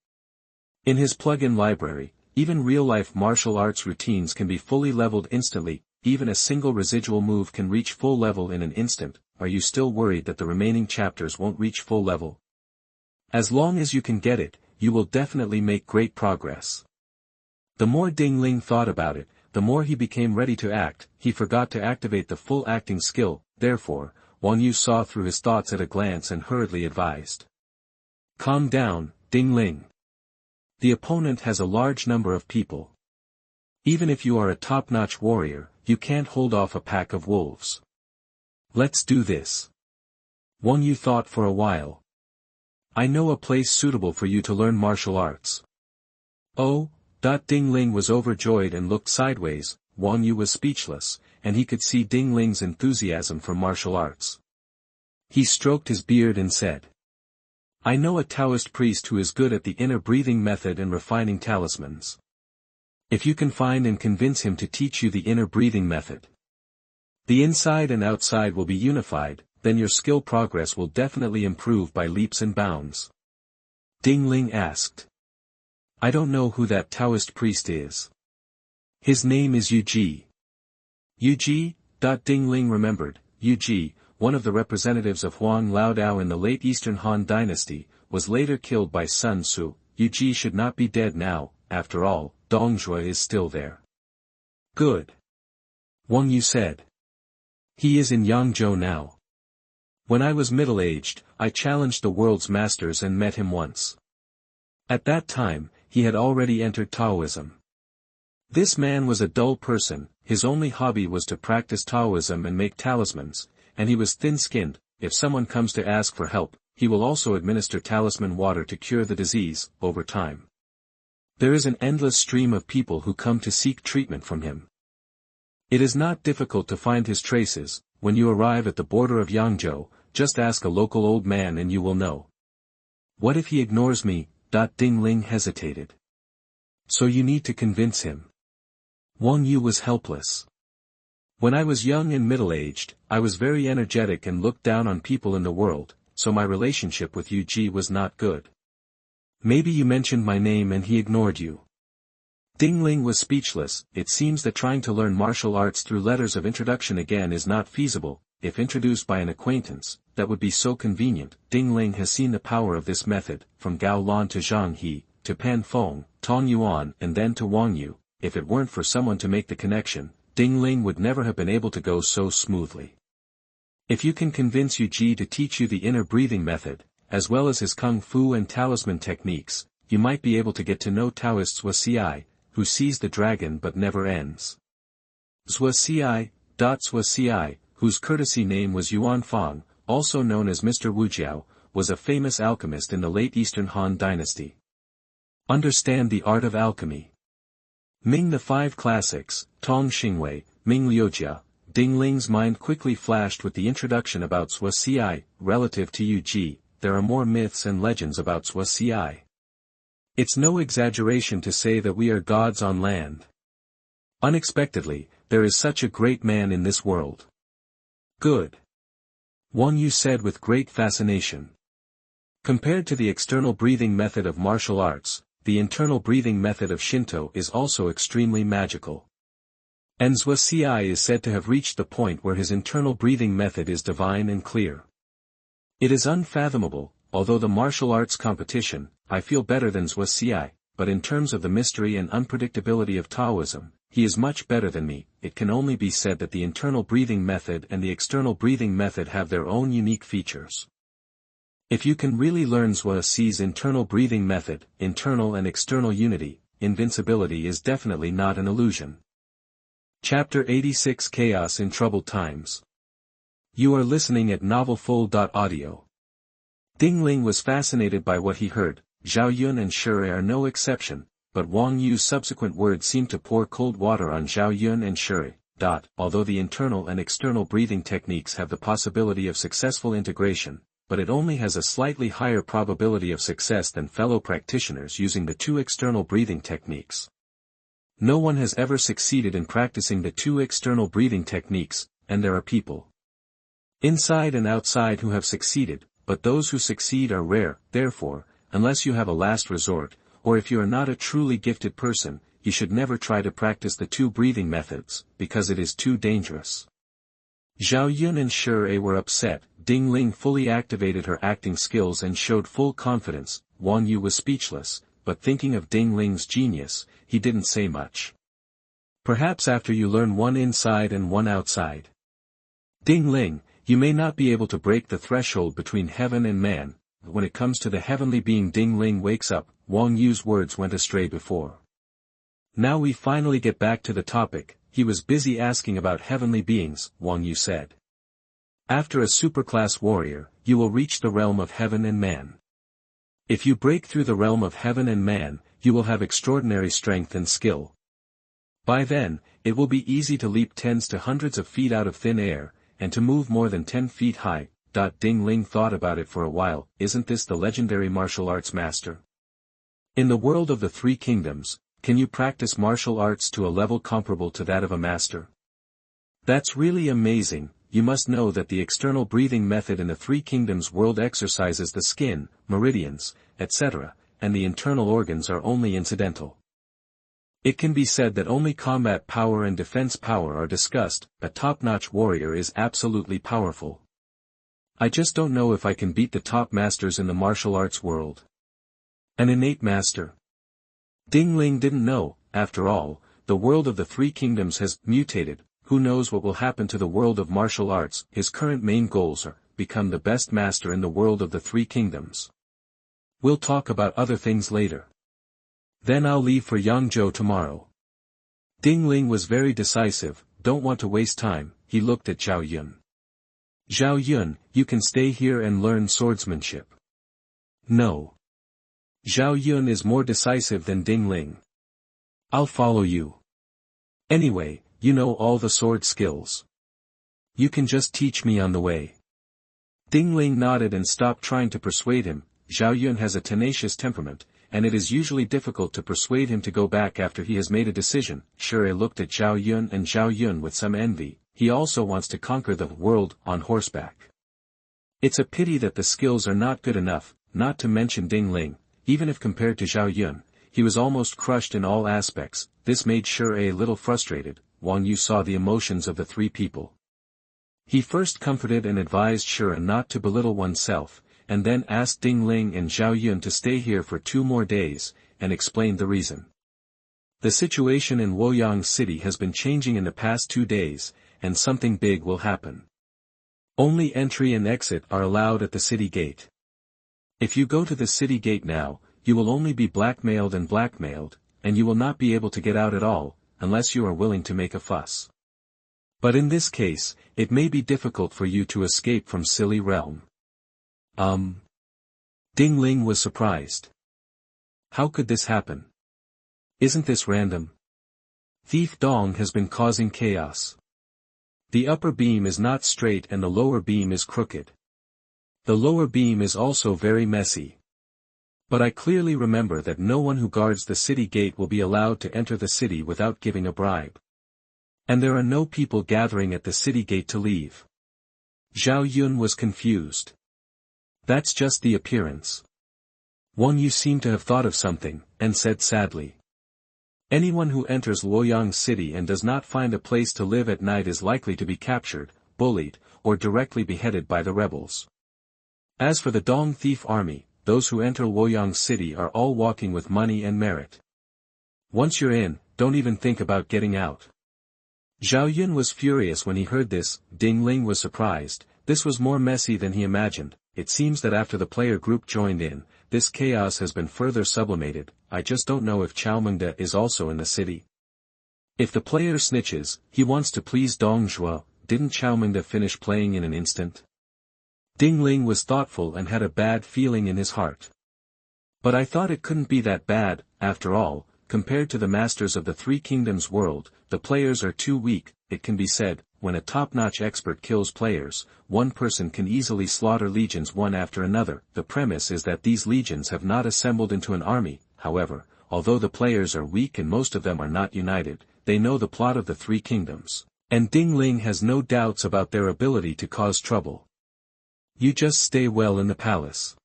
In his plug-in library, even real-life martial arts routines can be fully leveled instantly. Even a single residual move can reach full level in an instant. Are you still worried that the remaining chapters won't reach full level? As long as you can get it, you will definitely make great progress. The more Ling thought about it, the more he became ready to act. He forgot to activate the full acting skill. Therefore, Wang Yu saw through his thoughts at a glance and hurriedly advised. Calm down, Ling. The opponent has a large number of people. Even if you are a top-notch warrior, you can't hold off a pack of wolves. Let's do this. Wang Yu thought for a while. I know a place suitable for you to learn martial arts. Oh, Ling was overjoyed and looked sideways. Wang Yu was speechless, and he could see Ding Ling's enthusiasm for martial arts. He stroked his beard and said, "I know a Taoist priest who is good at the inner breathing method and refining talismans. If you can find and convince him to teach you the inner breathing method, the inside and outside will be unified, then your skill progress will definitely improve by leaps and bounds." Ding Ling asked, "I don't know who that Taoist priest is." "His name is Yu Ji." Yu Ji? Ding Ling remembered. Yu Ji, one of the representatives of Huang Laodao in the late Eastern Han dynasty, was later killed by Sun Tzu. Yu Ji should not be dead now, after all, Dongzhuo is still there. "Good," Wang Yu said. "He is in Yangzhou now. When I was middle-aged, I challenged the world's masters and met him once. At that time, he had already entered Taoism. This man was a dull person, his only hobby was to practice Taoism and make talismans, and he was thin-skinned. If someone comes to ask for help, he will also administer talisman water to cure the disease. Over time, there is an endless stream of people who come to seek treatment from him. It is not difficult to find his traces. When you arrive at the border of Yangzhou, just ask a local old man and you will know." "What if he ignores me?" Ding Ling hesitated. "So you need to convince him." Wang Yu was helpless. "When I was young and middle-aged, I was very energetic and looked down on people in the world, so my relationship with Yu Ji was not good. Maybe you mentioned my name and he ignored you." Ding Ling was speechless. It seems that trying to learn martial arts through letters of introduction again is not feasible. If introduced by an acquaintance, that would be so convenient. Ding Ling has seen the power of this method, from Gao Lan to Zhang He, to Pan Feng, Tong Yuan and then to Wang Yu. If it weren't for someone to make the connection, Ding Ling would never have been able to go so smoothly. If you can convince Yu Ji to teach you the inner breathing method, as well as his kung fu and talisman techniques, you might be able to get to know Taoist Zhuo Ci, who sees the dragon but never ends. Zhuo Ci, whose courtesy name was Yuan Fang, also known as Mr. Wujiao, was a famous alchemist in the late Eastern Han dynasty. Understand the art of alchemy. Ming the Five Classics, Tong Xingwei, Ming Liujia. Ding Ling's mind quickly flashed with the introduction about Zhuo Ci. Relative to Yu Ji, there are more myths and legends about Zhuo Ci. It's no exaggeration to say that we are gods on land. Unexpectedly, there is such a great man in this world. Good, Wang Yu said with great fascination. Compared to the external breathing method of martial arts, the internal breathing method of Shinto is also extremely magical. And Zhuo Ci is said to have reached the point where his internal breathing method is divine and clear. It is unfathomable. Although the martial arts competition, I feel better than Zhuo Ci, but in terms of the mystery and unpredictability of Taoism, he is much better than me. It can only be said that the internal breathing method and the external breathing method have their own unique features. If you can really learn Zhuo Ci's internal breathing method, internal and external unity, invincibility is definitely not an illusion. Chapter 86 Chaos in Troubled Times. You are listening at novelfull.audio. Ding Ling was fascinated by what he heard. Zhao Yun and Shui are no exception, but Wang Yu's subsequent words seemed to pour cold water on Zhao Yun and Shui. Although the internal and external breathing techniques have the possibility of successful integration, but it only has a slightly higher probability of success than fellow practitioners using the two external breathing techniques. No one has ever succeeded in practicing the two external breathing techniques, and there are people inside and outside who have succeeded, but those who succeed are rare. Therefore, unless you have a last resort, or if you are not a truly gifted person, you should never try to practice the two breathing methods, because it is too dangerous. Zhao Yun and Shui were upset. Ding Ling fully activated her acting skills and showed full confidence. Wang Yu was speechless, but thinking of Ding Ling's genius, he didn't say much. Perhaps after you learn one inside and one outside. Ding Ling, you may not be able to break the threshold between heaven and man, but when it comes to the heavenly being. Ding Ling wakes up. Wang Yu's words went astray before. Now we finally get back to the topic. He was busy asking about heavenly beings, Wang Yu said. After a superclass warrior, you will reach the realm of heaven and man. If you break through the realm of heaven and man, you will have extraordinary strength and skill. By then, it will be easy to leap tens to hundreds of feet out of thin air, and to move more than 10 feet high. Ding Ling thought about it for a while. Isn't this the legendary martial arts master? In the world of the Three Kingdoms, can you practice martial arts to a level comparable to that of a master? That's really amazing. You must know that the external breathing method in the Three Kingdoms world exercises the skin, meridians, etc., and the internal organs are only incidental. It can be said that only combat power and defense power are discussed. A top-notch warrior is absolutely powerful. I just don't know if I can beat the top masters in the martial arts world. An innate master. Ding Ling didn't know. After all, the world of the Three Kingdoms has mutated. Who knows what will happen to the world of martial arts? His current main goals are, become the best master in the world of the Three Kingdoms. We'll talk about other things later. Then I'll leave for Yangzhou tomorrow. Ding Ling was very decisive. Don't want to waste time. He looked at Zhao Yun. Zhao Yun, you can stay here and learn swordsmanship. No. Zhao Yun is more decisive than Ding Ling. I'll follow you. Anyway, you know all the sword skills. You can just teach me on the way. Ding Ling nodded and stopped trying to persuade him. Zhao Yun has a tenacious temperament, and it is usually difficult to persuade him to go back after he has made a decision. Shure looked at Zhao Yun and Zhao Yun with some envy. He also wants to conquer the world on horseback. It's a pity that the skills are not good enough, not to mention Ding Ling. Even if compared to Zhao Yun, he was almost crushed in all aspects. This made Shure a little frustrated. Wang Yu saw the emotions of the three people. He first comforted and advised Shure not to belittle oneself, and then asked Ding Ling and Zhao Yun to stay here for 2 more days, and explained the reason. The situation in Luoyang City has been changing in the past 2 days, and something big will happen. Only entry and exit are allowed at the city gate. If you go to the city gate now, you will only be blackmailed, and you will not be able to get out at all, unless you are willing to make a fuss. But in this case, it may be difficult for you to escape from Silly Realm. Ding Ling was surprised. How could this happen? Isn't this random? Thief Dong has been causing chaos. The upper beam is not straight and the lower beam is crooked. The lower beam is also very messy. But I clearly remember that no one who guards the city gate will be allowed to enter the city without giving a bribe. And there are no people gathering at the city gate to leave. Zhao Yun was confused. That's just the appearance. Wang Yu seemed to have thought of something, and said sadly. Anyone who enters Luoyang City and does not find a place to live at night is likely to be captured, bullied, or directly beheaded by the rebels. As for the Dong Thief Army, those who enter Luoyang City are all walking with money and merit. Once you're in, don't even think about getting out. Zhao Yun was furious when he heard this. Ding Ling was surprised. This was more messy than he imagined. It seems that after the player group joined in, this chaos has been further sublimated. I just don't know if Chaomengda is also in the city. If the player snitches, he wants to please Dong Zhuo. Didn't Chaomengda finish playing in an instant? Ding Ling was thoughtful and had a bad feeling in his heart. But I thought it couldn't be that bad. After all, compared to the masters of the Three Kingdoms world, the players are too weak. It can be said, when a top-notch expert kills players, one person can easily slaughter legions one after another. The premise is that these legions have not assembled into an army. However, although the players are weak and most of them are not united, they know the plot of the Three Kingdoms, and Ding Ling has no doubts about their ability to cause trouble. You just stay well in the palace.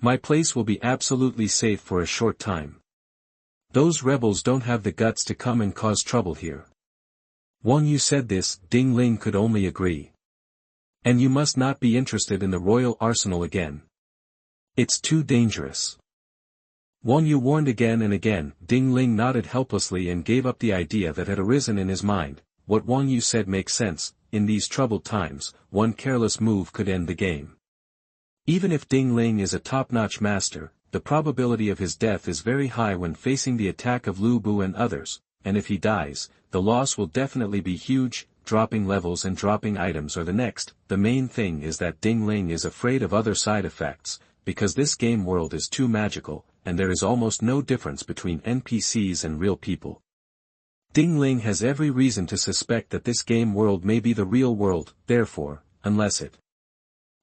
My place will be absolutely safe for a short time. Those rebels don't have the guts to come and cause trouble here. Wang Yu said this. Ding Ling could only agree. And you must not be interested in the royal arsenal again. It's too dangerous. Wang Yu warned again and again. Ding Ling nodded helplessly and gave up the idea that had arisen in his mind. What Wang Yu said makes sense. In these troubled times, one careless move could end the game. Even if Ding Ling is a top-notch master, the probability of his death is very high when facing the attack of Lu Bu and others, and if he dies, the loss will definitely be huge. Dropping levels and dropping items are the next. The main thing is that Ding Ling is afraid of other side effects, because this game world is too magical, and there is almost no difference between NPCs and real people. Ding Ling has every reason to suspect that this game world may be the real world, therefore, unless it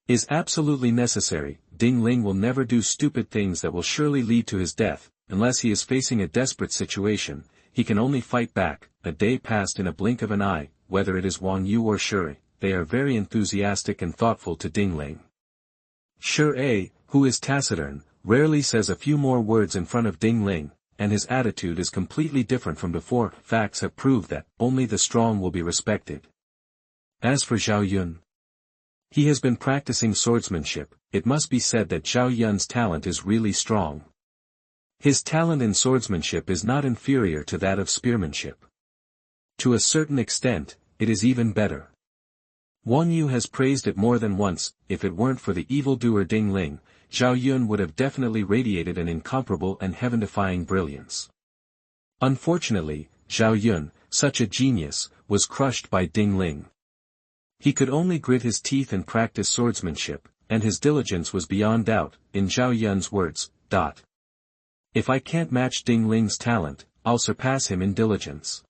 is absolutely necessary, Ding Ling will never do stupid things that will surely lead to his death. Unless he is facing a desperate situation, he can only fight back. A day passed in a blink of an eye. Whether it is Wang Yu or Shui, they are very enthusiastic and thoughtful to Ding Ling. Shui, who is taciturn, rarely says a few more words in front of Ding Ling, and his attitude is completely different from before. Facts have proved that only the strong will be respected. As for Zhao Yun, he has been practicing swordsmanship. It must be said that Zhao Yun's talent is really strong. His talent in swordsmanship is not inferior to that of spearmanship. To a certain extent, it is even better. Wang Yu has praised it more than once. If it weren't for the evildoer Ding Ling, Zhao Yun would have definitely radiated an incomparable and heaven-defying brilliance. Unfortunately, Zhao Yun, such a genius, was crushed by Ding Ling. He could only grit his teeth and practice swordsmanship, and his diligence was beyond doubt. In Zhao Yun's words, "If I can't match Ding Ling's talent, I'll surpass him in diligence."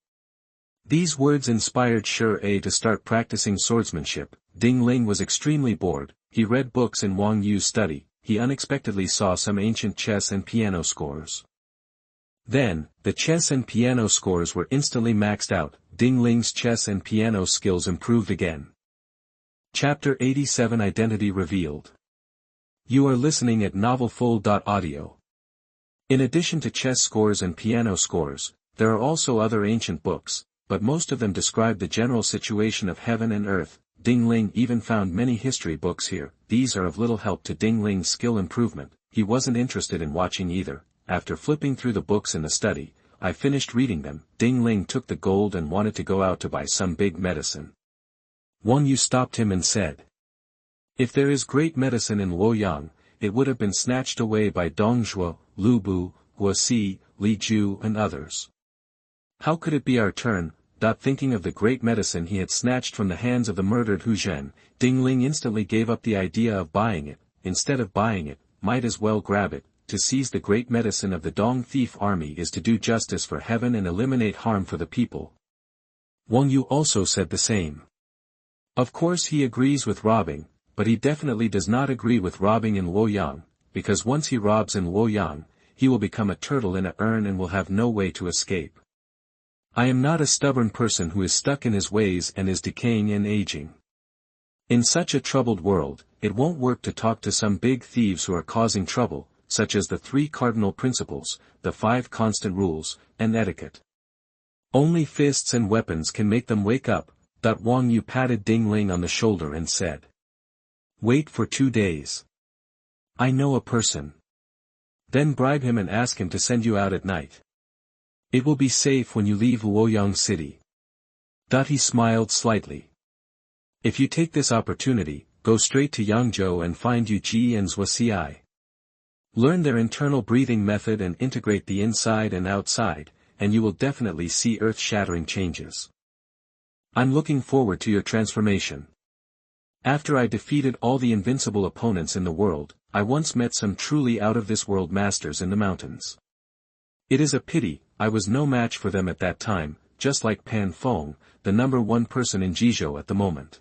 These words inspired Shui to start practicing swordsmanship. Ding Ling was extremely bored. He read books in Wang Yu's study. He unexpectedly saw some ancient chess and piano scores. Then, the chess and piano scores were instantly maxed out. Ding Ling's chess and piano skills improved again. Chapter 87 Identity Revealed. You are listening at novelfull.audio. In addition to chess scores and piano scores, there are also other ancient books, but most of them describe the general situation of heaven and earth. Ding Ling even found many history books here. These are of little help to Ding Ling's skill improvement. He wasn't interested in watching either. After flipping through the books in the study, I finished reading them. Ding Ling took the gold and wanted to go out to buy some big medicine. Wang Yu stopped him and said, "If there is great medicine in Luoyang, it would have been snatched away by Dongzhuo, Lu Bu, Guosi, Li Ju and others. How could it be our turn?" Thinking of the great medicine he had snatched from the hands of the murdered Hu Zhen, Ding Ling instantly gave up the idea of buying it. Instead of buying it, might as well grab it. To seize the great medicine of the Dong thief army is to do justice for heaven and eliminate harm for the people. Wang Yu also said the same. Of course he agrees with robbing, but he definitely does not agree with robbing in Luoyang, because once he robs in Luoyang, he will become a turtle in a urn and will have no way to escape. I am not a stubborn person who is stuck in his ways and is decaying and aging. In such a troubled world, it won't work to talk to some big thieves who are causing trouble, such as the 3 cardinal principles, the 5 constant rules, and etiquette. Only fists and weapons can make them wake up. Wang Yu patted Ding Ling on the shoulder and said, "Wait for 2 days. I know a person. Then bribe him and ask him to send you out at night. It will be safe when you leave Luoyang City." He smiled slightly. "If you take this opportunity, go straight to Yangzhou and find Yu Ji and Zhuo Xi. Learn their internal breathing method and integrate the inside and outside, and you will definitely see earth-shattering changes. I'm looking forward to your transformation. After I defeated all the invincible opponents in the world, I once met some truly out-of-this-world masters in the mountains. It is a pity, I was no match for them at that time, just like Pan Feng, the number 1 person in Jizhou at the moment.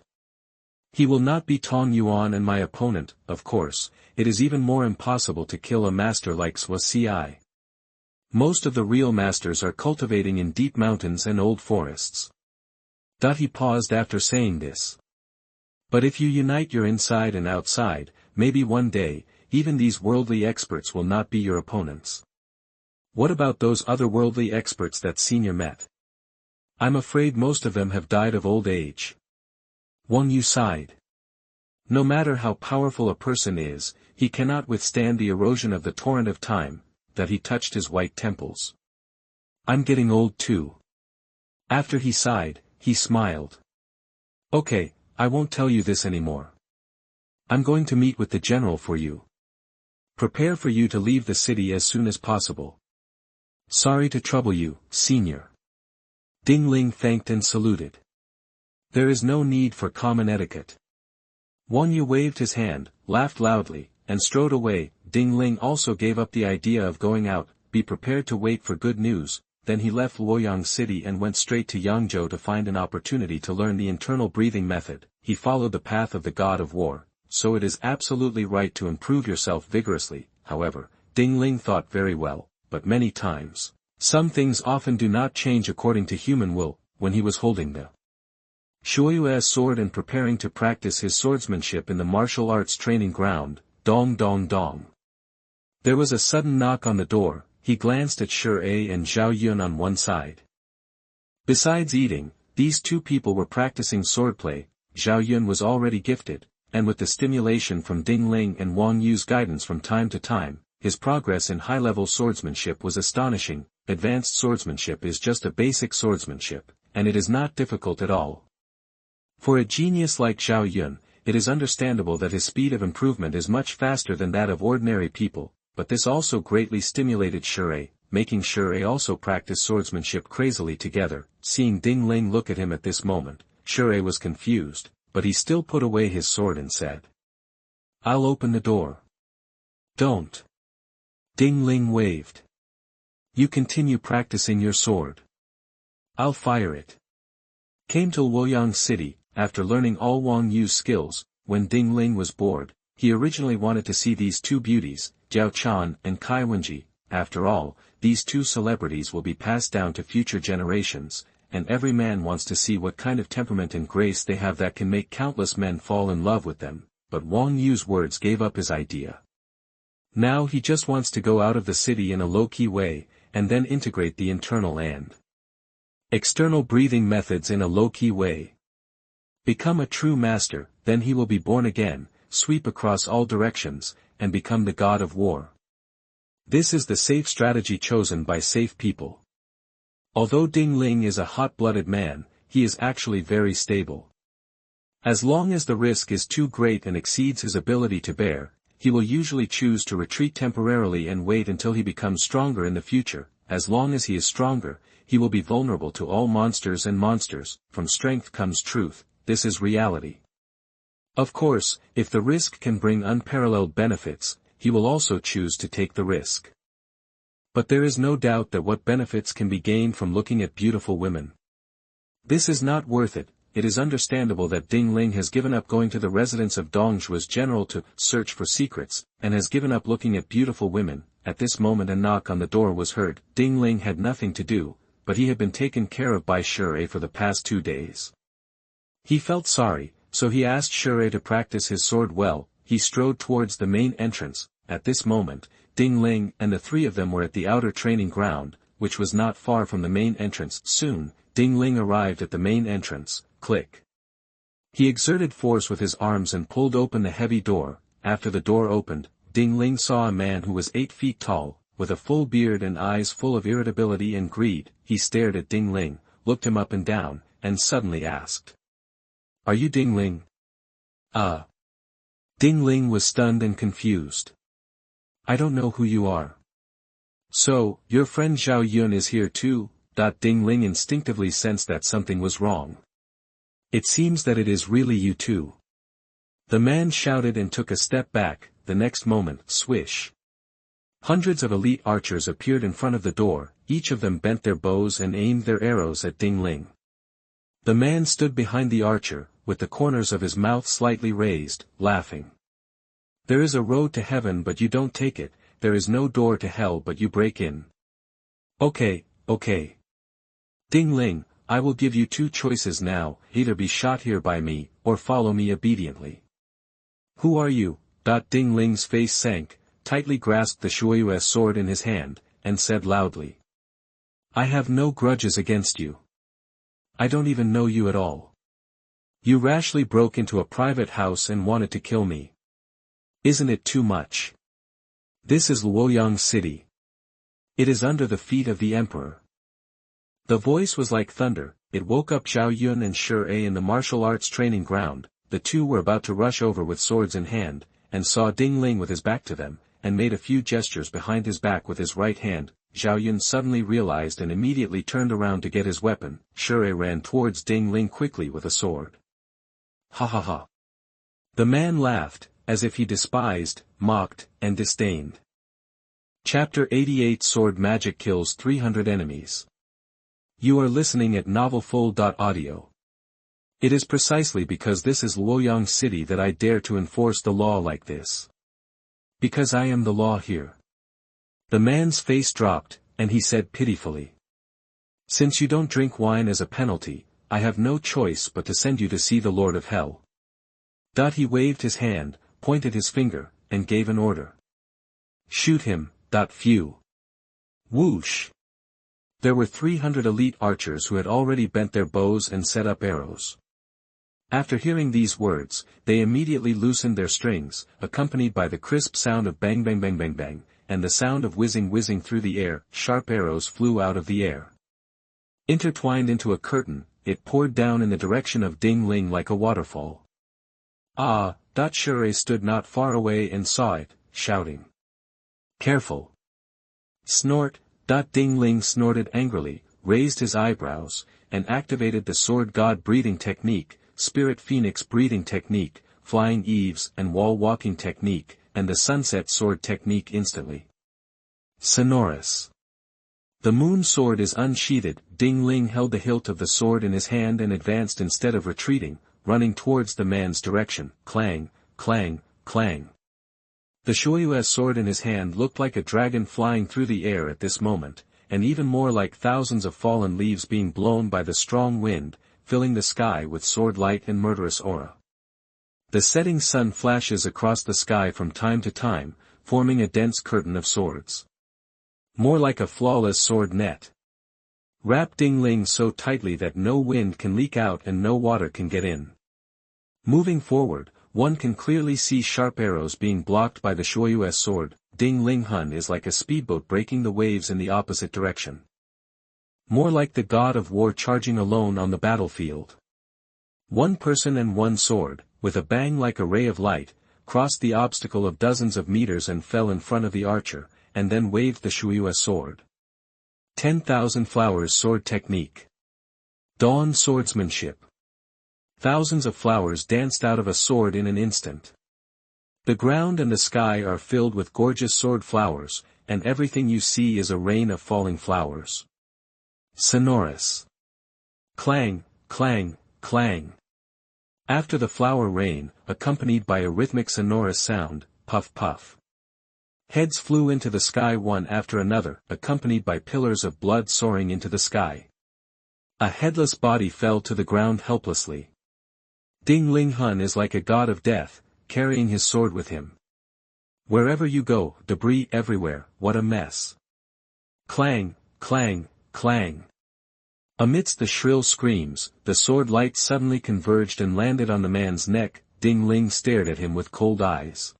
He will not be Tong Yuan and my opponent. Of course, it is even more impossible to kill a master like Zhuo Xi. Most of the real masters are cultivating in deep mountains and old forests." He paused after saying this. "But if you unite your inside and outside, maybe one day, even these worldly experts will not be your opponents. What about those other worldly experts that Senior met? I'm afraid most of them have died of old age." Wang Yu sighed. "No matter how powerful a person is, he cannot withstand the erosion of the torrent of time." He touched his white temples. "I'm getting old too." After he sighed, he smiled. "Okay, I won't tell you this anymore. I'm going to meet with the general for you. Prepare for you to leave the city as soon as possible. Sorry to trouble you, Senior." Ding Ling thanked and saluted. There is no need for common etiquette. Wang Yu waved his hand, laughed loudly, and strode away. Ding Ling also gave up the idea of going out. Be prepared to wait for good news. then he left Luoyang City and went straight to Yangzhou to find an opportunity to learn the internal breathing method. He followed the path of the god of war, so it is absolutely right to improve yourself vigorously. However, Ding Ling thought very well, but many times, some things often do not change according to human will. When he was holding the Shuoyue's sword and preparing to practice his swordsmanship in the martial arts training ground, dong dong dong. There was a sudden knock on the door. He glanced at Shi and Zhao Yun on one side. Besides eating, these two people were practicing swordplay. Zhao Yun was already gifted, and with the stimulation from Ding Ling and Wang Yu's guidance from time to time, his progress in high-level swordsmanship was astonishing. Advanced swordsmanship is just a basic swordsmanship, and it is not difficult at all. For a genius like Zhao Yun, it is understandable that his speed of improvement is much faster than that of ordinary people, but this also greatly stimulated Shi, making Shi also practice swordsmanship crazily together. Seeing Ding Ling look at him at this moment, Shi was confused, but he still put away his sword and said, "I'll open the door." "Don't." Ding Ling waved. "You continue practicing your sword. I'll fire it." Came to Luoyang City, after learning all Wang Yu's skills. When Ding Ling was bored, he originally wanted to see these two beauties, Jiao Chan and Kai Wenji. After all, these two celebrities will be passed down to future generations, and every man wants to see what kind of temperament and grace they have that can make countless men fall in love with them. But Wang Yu's words gave up his idea. Now he just wants to go out of the city in a low-key way, and then integrate the internal and external breathing methods in a low-key way. Become a true master, then he will be born again, sweep across all directions, and become the god of war. This is the safe strategy chosen by safe people. Although Ding Ling is a hot-blooded man, he is actually very stable. As long as the risk is too great and exceeds his ability to bear, he will usually choose to retreat temporarily and wait until he becomes stronger in the future. As long as he is stronger, he will be vulnerable to all monsters and monsters. From strength comes truth, this is reality. Of course, if the risk can bring unparalleled benefits, he will also choose to take the risk. But there is no doubt that what benefits can be gained from looking at beautiful women. This is not worth it. It is understandable that Ding Ling has given up going to the residence of Dongshua's general to search for secrets, and has given up looking at beautiful women. At this moment a knock on the door was heard. Ding Ling had nothing to do, but he had been taken care of by Shi for the past 2 days. He felt sorry, so he asked Shi to practice his sword well. He strode towards the main entrance. At this moment, Ding Ling and the three of them were at the outer training ground, which was not far from the main entrance. Soon, Ding Ling arrived at the main entrance. Click. He exerted force with his arms and pulled open the heavy door. After the door opened, Ding Ling saw a man who was 8 feet tall, with a full beard and eyes full of irritability and greed. He stared at Ding Ling, looked him up and down, and suddenly asked, "Are you Ding Ling?" Ding Ling was stunned and confused. "I don't know who you are." "So, your friend Zhao Yun is here too?" Ding Ling instinctively sensed that something was wrong. "It seems that it is really you two." The man shouted and took a step back. The next moment, swish. Hundreds of elite archers appeared in front of the door. Each of them bent their bows and aimed their arrows at Ding Ling. The man stood behind the archer, with the corners of his mouth slightly raised, laughing. "There is a road to heaven but you don't take it, there is no door to hell but you break in." Okay. Ding Ling, I will give you 2 choices now, either be shot here by me, or follow me obediently. "Who are you?" Ding Ling's face sank, tightly grasped the Shuoyue sword in his hand, and said loudly, "I have no grudges against you. I don't even know you at all. You rashly broke into a private house and wanted to kill me. Isn't it too much? This is Luoyang City. It is under the feet of the emperor." The voice was like thunder. It woke up Zhao Yun and Shi in the martial arts training ground. The two were about to rush over with swords in hand, and saw Ding Ling with his back to them, and made a few gestures behind his back with his right hand. Zhao Yun suddenly realized and immediately turned around to get his weapon. Shi ran towards Ding Ling quickly with a sword. "Ha ha ha." The man laughed, as if he despised, mocked, and disdained. Chapter 88 Sword Magic Kills 300 Enemies. You are listening at novelfull.audio. It is precisely because this is Luoyang City that I dare to enforce the law like this. Because I am the law here. The man's face dropped, and he said pitifully. Since you don't drink wine as a penalty, I have no choice but to send you to see the Lord of Hell. He waved his hand, pointed his finger, and gave an order. Shoot him, Phew. Whoosh. There were 300 elite archers who had already bent their bows and set up arrows. After hearing these words, they immediately loosened their strings, accompanied by the crisp sound of bang bang bang bang bang, and the sound of whizzing through the air. Sharp arrows flew out of the air. Intertwined into a curtain, it poured down in the direction of Ding Ling like a waterfall. Shure stood not far away and saw it, shouting. Careful! Snort! Ding Ling snorted angrily, raised his eyebrows, and activated the Sword God breathing technique, Spirit Phoenix breathing technique, Flying Eaves and Wall Walking technique, and the Sunset Sword technique instantly. Sonorous. The moon sword is unsheathed. Ding Ling held the hilt of the sword in his hand and advanced instead of retreating, running towards the man's direction. Clang, clang, clang. The Shui's sword in his hand looked like a dragon flying through the air at this moment, and even more like thousands of fallen leaves being blown by the strong wind, filling the sky with sword light and murderous aura. The setting sun flashes across the sky from time to time, forming a dense curtain of swords. More like a flawless sword net. Wrap Ding Ling so tightly that no wind can leak out and no water can get in. Moving forward, one can clearly see sharp arrows being blocked by the Shui's sword. Ding Ling Hun is like a speedboat breaking the waves in the opposite direction. More like the god of war charging alone on the battlefield. One person and one sword, with a bang like a ray of light, crossed the obstacle of dozens of meters and fell in front of the archer, and then waved the Shui's sword. 10,000 flowers sword technique. Dawn swordsmanship. Thousands of flowers danced out of a sword in an instant. The ground and the sky are filled with gorgeous sword flowers, and everything you see is a rain of falling flowers. Sonorous. Clang, clang, clang. After the flower rain, accompanied by a rhythmic sonorous sound, puff puff. Heads flew into the sky one after another, accompanied by pillars of blood soaring into the sky. A headless body fell to the ground helplessly. Ding Ling Hun is like a god of death, carrying his sword with him. Wherever you go, debris everywhere. What a mess. Clang, clang, clang. Amidst the shrill screams, the sword light suddenly converged and landed on the man's neck. Ding Ling stared at him with cold eyes.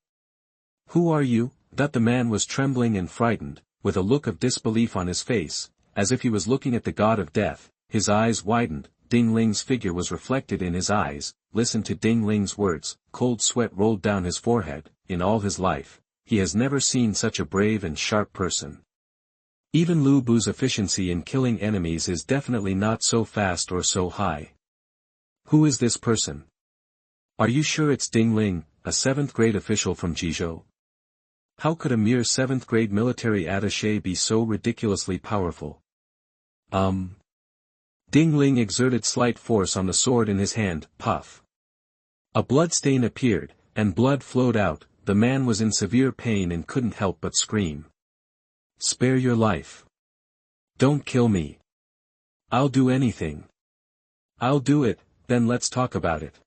Who are you? The man was trembling and frightened, with a look of disbelief on his face, as if he was looking at the god of death. His eyes widened. Ding Ling's figure was reflected in his eyes. Listen to Ding Ling's words. Cold sweat rolled down his forehead. In all his life, he has never seen such a brave and sharp person. Even Lu Bu's efficiency in killing enemies is definitely not so fast or so high. Who is this person? Are you sure it's Ding Ling, a 7th grade official from Jizhou? How could a mere 7th grade military attaché be so ridiculously powerful? Ding Ling exerted slight force on the sword in his hand. Puff. A bloodstain appeared, and blood flowed out. The man was in severe pain and couldn't help but scream. Spare your life. Don't kill me. I'll do anything. I'll do it, then let's talk about it.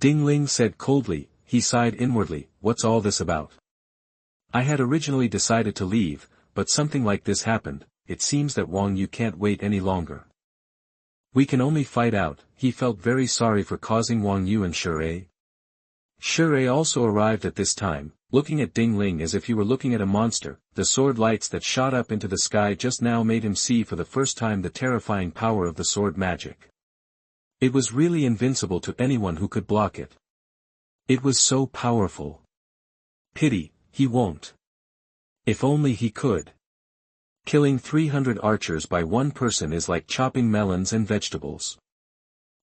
Ding Ling said coldly. He sighed inwardly. What's all this about? I had originally decided to leave, but something like this happened. It seems that Wang Yu can't wait any longer. We can only fight out. He felt very sorry for causing Wang Yu and Shure. Shure also arrived at this time, looking at Ding Ling as if he were looking at a monster. The sword lights that shot up into the sky just now made him see for the first time the terrifying power of the sword magic. It was really invincible to anyone who could block it. It was so powerful. Pity, he won't. If only he could. Killing 300 archers by one person is like chopping melons and vegetables.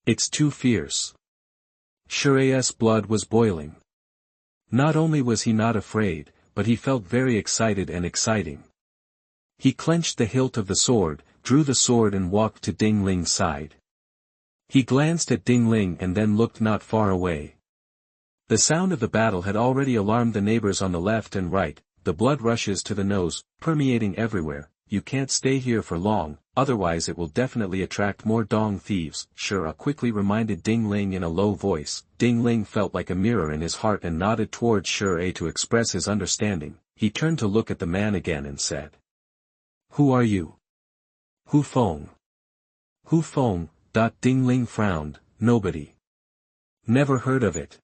It's too fierce. Shure's blood was boiling. Not only was he not afraid, but he felt very excited and exciting. He clenched the hilt of the sword, drew the sword and walked to Ding Ling's side. He glanced at Ding Ling and then looked not far away. The sound of the battle had already alarmed the neighbors on the left and right. The blood rushes to the nose, permeating everywhere. You can't stay here for long, otherwise it will definitely attract more dong thieves, Shura quickly reminded Ding Ling in a low voice. Ding Ling felt like a mirror in his heart and nodded towards Shura to express his understanding. He turned to look at the man again and said, "Who are you?" "Hu Feng." "Hu Feng." Ding Ling frowned. "Nobody. Never heard of it."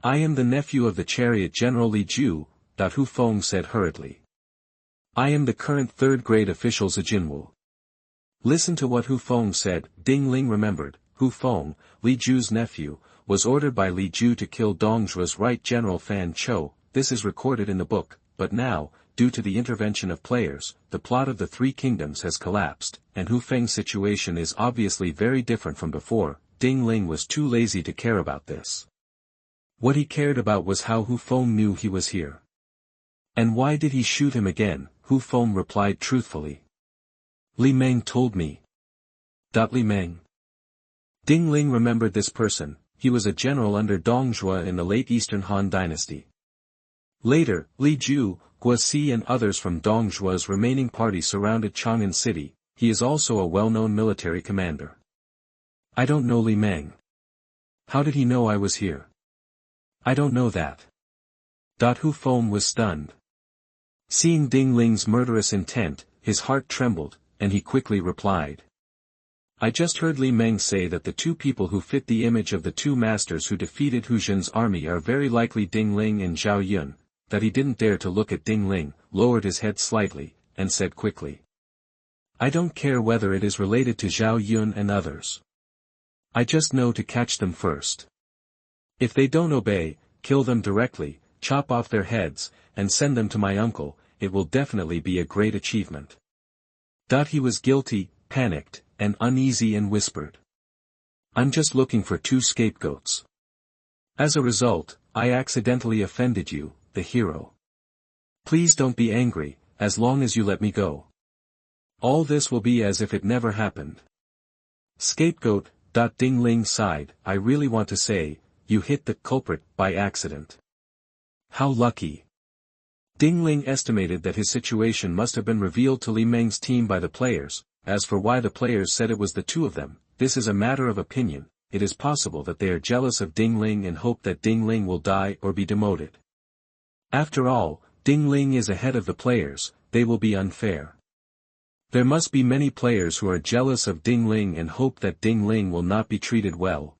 "I am the nephew of the chariot General Li Ju," Hu Feng said hurriedly. "I am the current third-grade official Zijinwu." Listen to what Hu Feng said. Ding Ling remembered. Hu Feng, Li Ju's nephew, was ordered by Li Ju to kill Dongzhua's right general Fan Chou. This is recorded in the book, but now, due to the intervention of players, the plot of the Three Kingdoms has collapsed, and Hu Feng's situation is obviously very different from before. Ding Ling was too lazy to care about this. What he cared about was how Hu Feng knew he was here. "And why did he shoot him again?" Hu Feng replied truthfully. "Li Meng told me." Li Meng. Ding Ling remembered this person. He was a general under Dongzhua in the late Eastern Han dynasty. Later, Li Ju, Guosi and others from Dongzhua's remaining party surrounded Chang'an City. He is also a well-known military commander. "I don't know Li Meng. How did he know I was here?" "I don't know that." Hu Feng was stunned. Seeing Ding Ling's murderous intent, his heart trembled, and he quickly replied. "I just heard Li Meng say that the two people who fit the image of the two masters who defeated Hu Jin's army are very likely Ding Ling and Zhao Yun." That he didn't dare to look at Ding Ling, lowered his head slightly, and said quickly. "I don't care whether it is related to Zhao Yun and others. I just know to catch them first. If they don't obey, kill them directly, chop off their heads, and send them to my uncle. It will definitely be a great achievement." He was guilty, panicked, and uneasy and whispered. "I'm just looking for two scapegoats. As a result, I accidentally offended you, the hero. Please don't be angry, as long as you let me go. All this will be as if it never happened." "Scapegoat." Ding Ling sighed. "I really want to say, you hit the culprit by accident. How lucky." Ding Ling estimated that his situation must have been revealed to Li Meng's team by the players. As for why the players said it was the two of them, this is a matter of opinion. It is possible that they are jealous of Ding Ling and hope that Ding Ling will die or be demoted. After all, Ding Ling is ahead of the players. They will be unfair. There must be many players who are jealous of Ding Ling and hope that Ding Ling will not be treated well.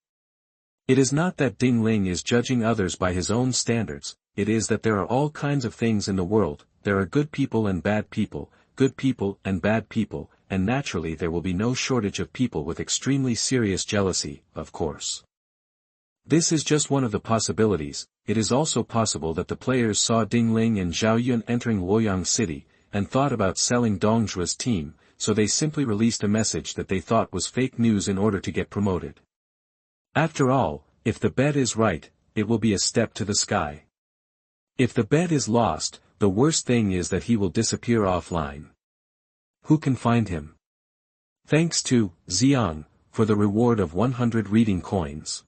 It is not that Ding Ling is judging others by his own standards, it is that there are all kinds of things in the world. There are good people and bad people, good people and bad people, and naturally there will be no shortage of people with extremely serious jealousy, of course. This is just one of the possibilities. It is also possible that the players saw Ding Ling and Zhao Yun entering Luoyang City, and thought about selling Dongzhua's team, so they simply released a message that they thought was fake news in order to get promoted. After all, if the bet is right, it will be a step to the sky. If the bet is lost, the worst thing is that he will disappear offline. Who can find him? Thanks to Xiang for the reward of 100 reading coins.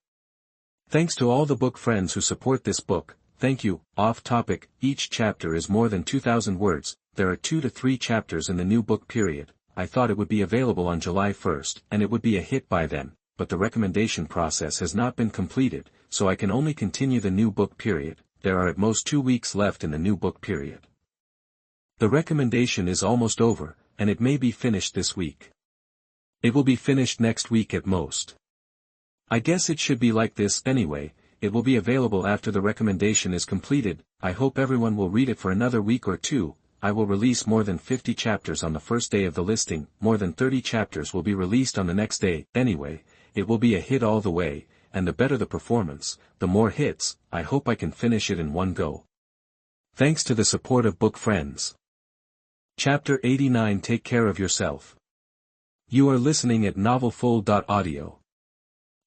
Thanks to all the book friends who support this book. Thank you. Off topic, each chapter is more than 2,000 words. There are 2 to 3 chapters in the new book period. I thought it would be available on July 1st, and it would be a hit by then, but the recommendation process has not been completed, so I can only continue the new book period. There are at most 2 weeks left in the new book period. The recommendation is almost over, and it may be finished this week. It will be finished next week at most. I guess it should be like this anyway. It will be available after the recommendation is completed. I hope everyone will read it for another week or 2. I will release more than 50 chapters on the first day of the listing, more than 30 chapters will be released on the next day. Anyway, it will be a hit all the way, and the better the performance, the more hits. I hope I can finish it in one go. Thanks to the support of book friends. Chapter 89. Take care of yourself. You are listening at novelfull.audio.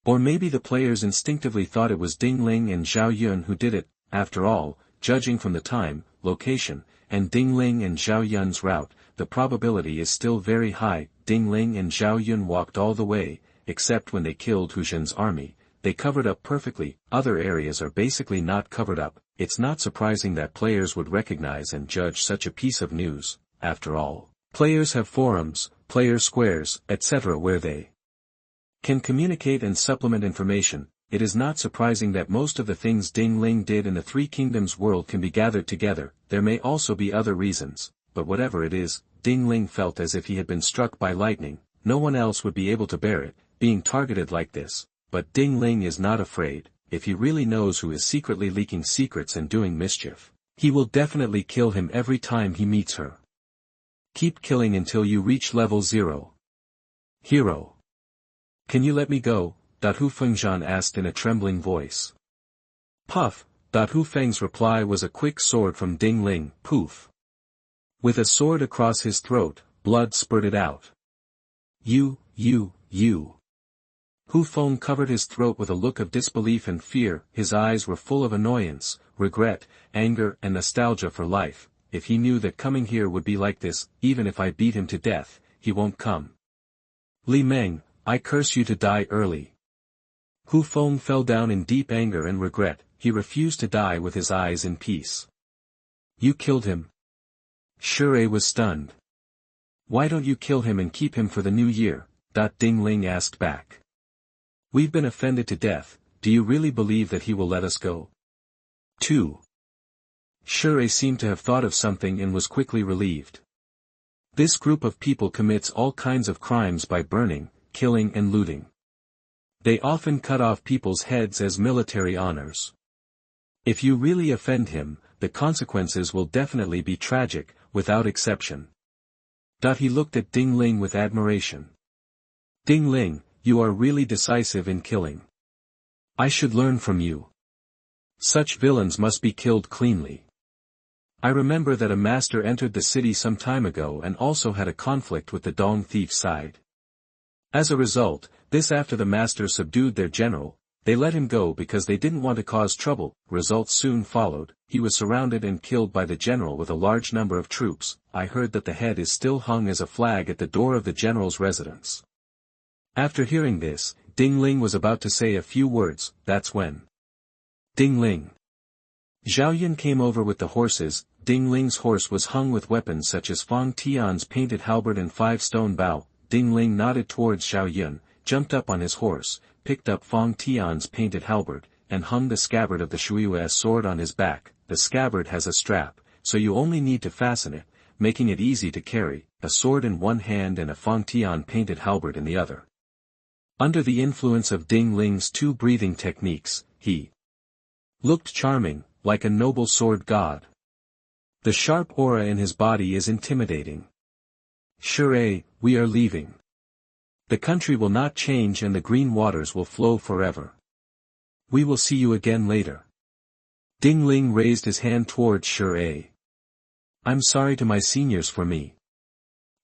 Or maybe the players instinctively thought it was Ding Ling and Zhao Yun who did it. After all, judging from the time, location, and Ding Ling and Zhao Yun's route, the probability is still very high. Ding Ling and Zhao Yun walked all the way, except when they killed Hu Zhen's army. They covered up perfectly. Other areas are basically not covered up. It's not surprising that players would recognize and judge such a piece of news. After all, players have forums, player squares, etc. where they can communicate and supplement information. It is not surprising that most of the things Ding Ling did in the Three Kingdoms world can be gathered together. There may also be other reasons, but whatever it is, Ding Ling felt as if he had been struck by lightning. No one else would be able to bear it, being targeted like this. But Ding Ling is not afraid. If he really knows who is secretly leaking secrets and doing mischief, he will definitely kill him every time he meets her. Keep killing until you reach level 0. Hero. Can you let me go? Hu Fengzhan asked in a trembling voice. Puff. Hu Feng's reply was a quick sword from Ding Ling. Poof. With a sword across his throat, blood spurted out. You. Hu Feng covered his throat with a look of disbelief and fear. His eyes were full of annoyance, regret, anger and nostalgia for life. If he knew that coming here would be like this, even if I beat him to death, he won't come. Li Meng, I curse you to die early. Hu Feng fell down in deep anger and regret. He refused to die with his eyes in peace. You killed him? Shure was stunned. Why don't you kill him and keep him for the new year? Ding Ling asked back. We've been offended to death. Do you really believe that he will let us go? 2. Shure seemed to have thought of something and was quickly relieved. This group of people commits all kinds of crimes by burning, killing and looting. They often cut off people's heads as military honors. If you really offend him, the consequences will definitely be tragic, without exception. He looked at Ding Ling with admiration. Ding Ling, you are really decisive in killing. I should learn from you. Such villains must be killed cleanly. I remember that a master entered the city some time ago and also had a conflict with the Dong thief side. As a result, after the master subdued their general, they let him go because they didn't want to cause trouble. Results soon followed. He was surrounded and killed by the general with a large number of troops. I heard that the head is still hung as a flag at the door of the general's residence. After hearing this, Ding Ling was about to say a few words. That's when Ding Ling. Zhao Yun came over with the horses. Ding Ling's horse was hung with weapons such as Fang Tian's painted halberd and 5-stone bow. Ding Ling nodded towards Zhao Yun, jumped up on his horse, picked up Fang Tian's painted halberd, and hung the scabbard of the Shui's sword on his back. The scabbard has a strap, so you only need to fasten it, making it easy to carry, a sword in one hand and a Fang Tian painted halberd in the other. Under the influence of Ding Ling's 2 breathing techniques, he looked charming, like a noble sword god. The sharp aura in his body is intimidating. Shure, we are leaving. The country will not change and the green waters will flow forever. We will see you again later. Ding Ling raised his hand towards Shure. I'm sorry to my seniors for me.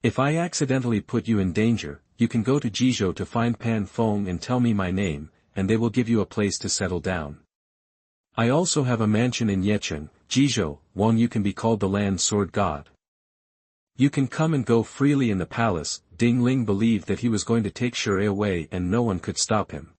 If I accidentally put you in danger, you can go to Jizhou to find Pan Feng and tell me my name, and they will give you a place to settle down. I also have a mansion in Yecheng, Jizhou. Wang, you can be called the land sword god. You can come and go freely in the palace. Ding Ling believed that he was going to take Shure away and no one could stop him.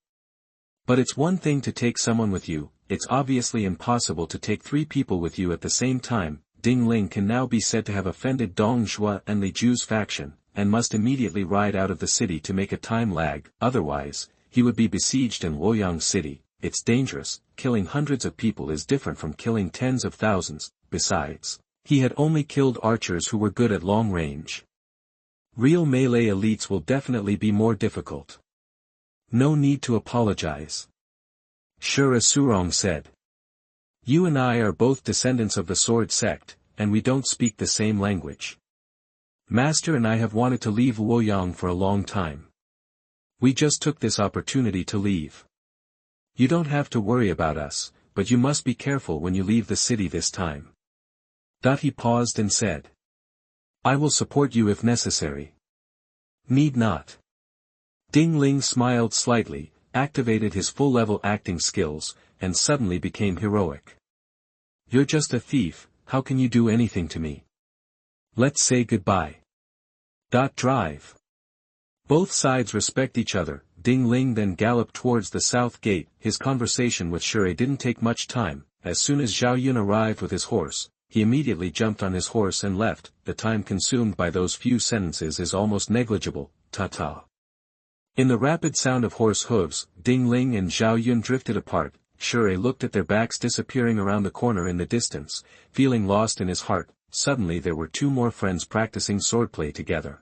But it's one thing to take someone with you, it's obviously impossible to take 3 people with you at the same time. Ding Ling can now be said to have offended Dong Zhuo and Li Ju's faction, and must immediately ride out of the city to make a time lag. Otherwise, he would be besieged in Luoyang city. It's dangerous. Killing hundreds of people is different from killing tens of thousands. Besides, he had only killed archers who were good at long range. Real melee elites will definitely be more difficult. No need to apologize. Shure Surong said. You and I are both descendants of the sword sect, and we don't speak the same language. Master and I have wanted to leave Luoyang for a long time. We just took this opportunity to leave. You don't have to worry about us, but you must be careful when you leave the city this time. He paused and said. I will support you if necessary. Need not. Ding Ling smiled slightly, activated his full-level acting skills, and suddenly became heroic. You're just a thief, how can you do anything to me? Let's say goodbye. Drive. Both sides respect each other. Ding Ling then galloped towards the south gate. His conversation with Shure didn't take much time. As soon as Zhao Yun arrived with his horse, he immediately jumped on his horse and left. The time consumed by those few sentences is almost negligible. Ta-ta. In the rapid sound of horse hooves, Ding Ling and Zhao Yun drifted apart. Shure looked at their backs disappearing around the corner in the distance, feeling lost in his heart. Suddenly there were two more friends practicing swordplay together.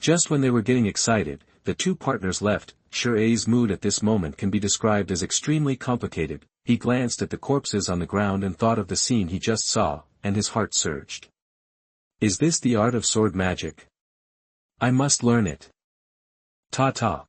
Just when they were getting excited, the two partners left. Shure's mood at this moment can be described as extremely complicated. He glanced at the corpses on the ground and thought of the scene he just saw, and his heart surged. Is this the art of sword magic? I must learn it. Ta-ta.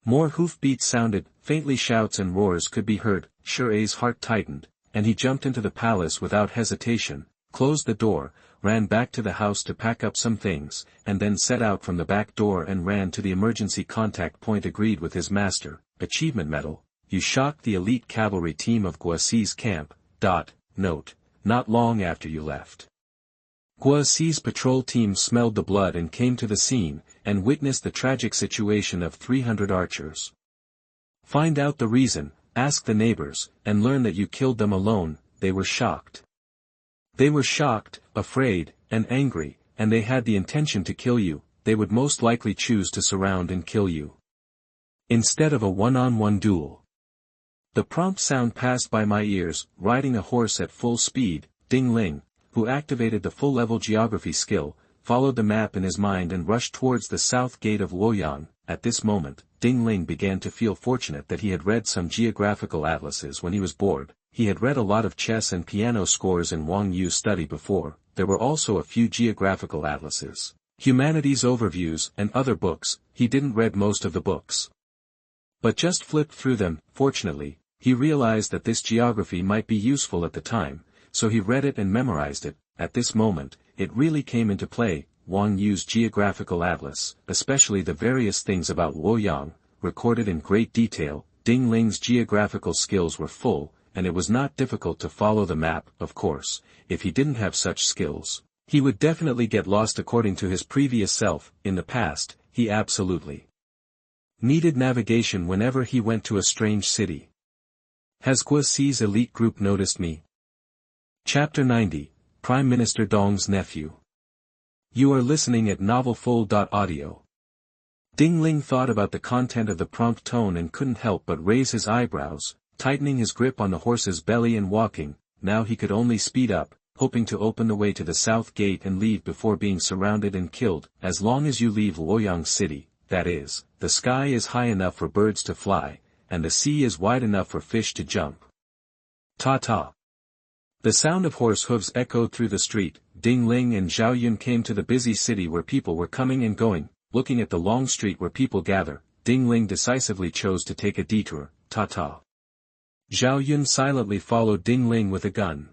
More hoofbeats sounded, faintly shouts and roars could be heard. Shure's heart tightened, and he jumped into the palace without hesitation, closed the door, ran back to the house to pack up some things, and then set out from the back door and ran to the emergency contact point. Agreed with his master. Achievement medal. You shocked the elite cavalry team of Guaxi's camp. Note, not long after you left. Guaxi's patrol team smelled the blood and came to the scene, and witnessed the tragic situation of 300 archers. Find out the reason, ask the neighbors, and learn that you killed them alone. They were shocked. They were shocked, afraid, and angry, and they had the intention to kill you. They would most likely choose to surround and kill you, instead of a one-on-one duel. The prompt sound passed by my ears. Riding a horse at full speed, Ding Ling, who activated the full-level geography skill, followed the map in his mind and rushed towards the south gate of Luoyang. At this moment, Ding Ling began to feel fortunate that he had read some geographical atlases when he was bored. He had read a lot of chess and piano scores in Wang Yu's study before. There were also a few geographical atlases, humanities overviews and other books. He didn't read most of the books, but just flipped through them. Fortunately, he realized that this geography might be useful at the time, so he read it and memorized it. At this moment, it really came into play. Wang Yu's geographical atlas, especially the various things about Luoyang, recorded in great detail. Ding Ling's geographical skills were full, and it was not difficult to follow the map. Of course, if he didn't have such skills, he would definitely get lost. According to his previous self, in the past, he absolutely needed navigation whenever he went to a strange city. Has Guaxi's elite group noticed me? Chapter 90, Prime Minister Dong's Nephew. You are listening at novelfull.audio. Ding Ling thought about the content of the prompt tone and couldn't help but raise his eyebrows, tightening his grip on the horse's belly and walking. Now he could only speed up, hoping to open the way to the south gate and leave before being surrounded and killed. As long as you leave Luoyang City, that is, the sky is high enough for birds to fly, and the sea is wide enough for fish to jump. Ta-ta. The sound of horse hooves echoed through the street. Ding Ling and Zhao Yun came to the busy city where people were coming and going. Looking at the long street where people gather, Ding Ling decisively chose to take a detour. Ta-ta. Zhao Yun silently followed Ding Ling with a gun.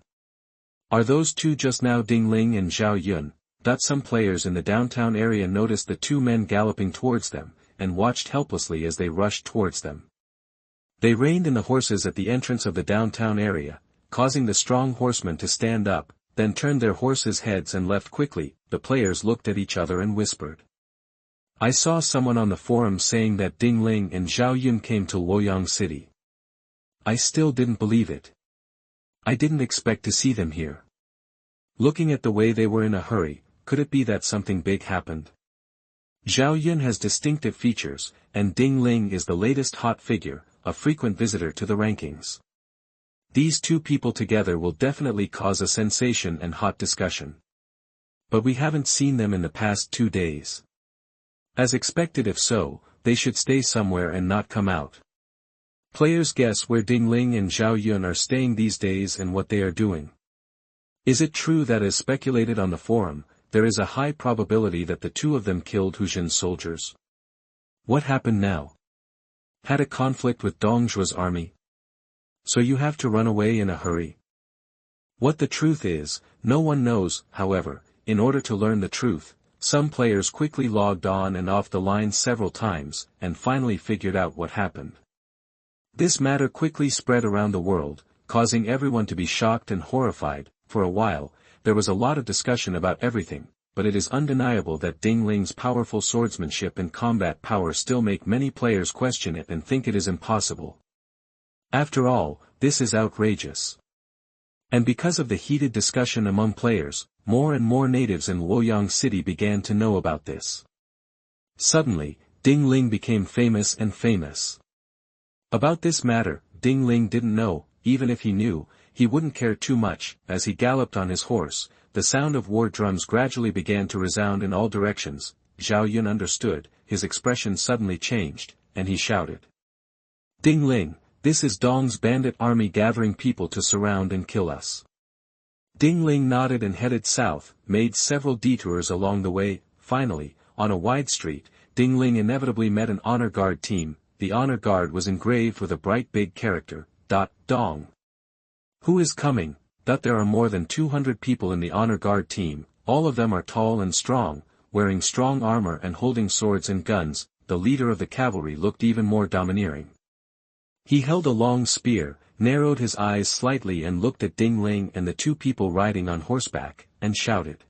Are those two just now Ding Ling and Zhao Yun? Some players in the downtown area noticed the two men galloping towards them, and watched helplessly as they rushed towards them. They reined in the horses at the entrance of the downtown area, causing the strong horsemen to stand up, then turned their horses' heads and left quickly. The players looked at each other and whispered. I saw someone on the forum saying that Ding Ling and Zhao Yun came to Luoyang City. I still didn't believe it. I didn't expect to see them here. Looking at the way they were in a hurry, could it be that something big happened? Zhao Yun has distinctive features, and Ding Ling is the latest hot figure, a frequent visitor to the rankings. These two people together will definitely cause a sensation and hot discussion. But we haven't seen them in the past 2 days. As expected. If so, they should stay somewhere and not come out. Players guess where Ding Ling and Zhao Yun are staying these days and what they are doing. Is it true that, as speculated on the forum, there is a high probability that the two of them killed Hu Jin's soldiers? What happened now? Had a conflict with Dong Zhuo's army? So you have to run away in a hurry? What the truth is, no one knows. However, in order to learn the truth, some players quickly logged on and off the line several times, and finally figured out what happened. This matter quickly spread around the world, causing everyone to be shocked and horrified. For a while, there was a lot of discussion about everything. but it is undeniable that Ding Ling's powerful swordsmanship and combat power still make many players question it and think it is impossible. After all, this is outrageous. And because of the heated discussion among players, more and more natives in Luoyang City began to know about this. Suddenly, Ding Ling became famous and famous. About this matter, Ding Ling didn't know. Even if he knew, he wouldn't care too much. As he galloped on his horse, the sound of war drums gradually began to resound in all directions. Zhao Yun understood, his expression suddenly changed, and he shouted. Ding Ling, this is Dong's bandit army gathering people to surround and kill us. Ding Ling nodded and headed south, made several detours along the way. Finally, on a wide street, Ding Ling inevitably met an honor guard team. The honor guard was engraved with a bright big character, Dong. Who is coming? There are more than 200 people in the honor guard team, all of them are tall and strong, wearing strong armor and holding swords and guns. The leader of the cavalry looked even more domineering. He held a long spear, narrowed his eyes slightly and looked at Ding Ling and the two people riding on horseback, and shouted.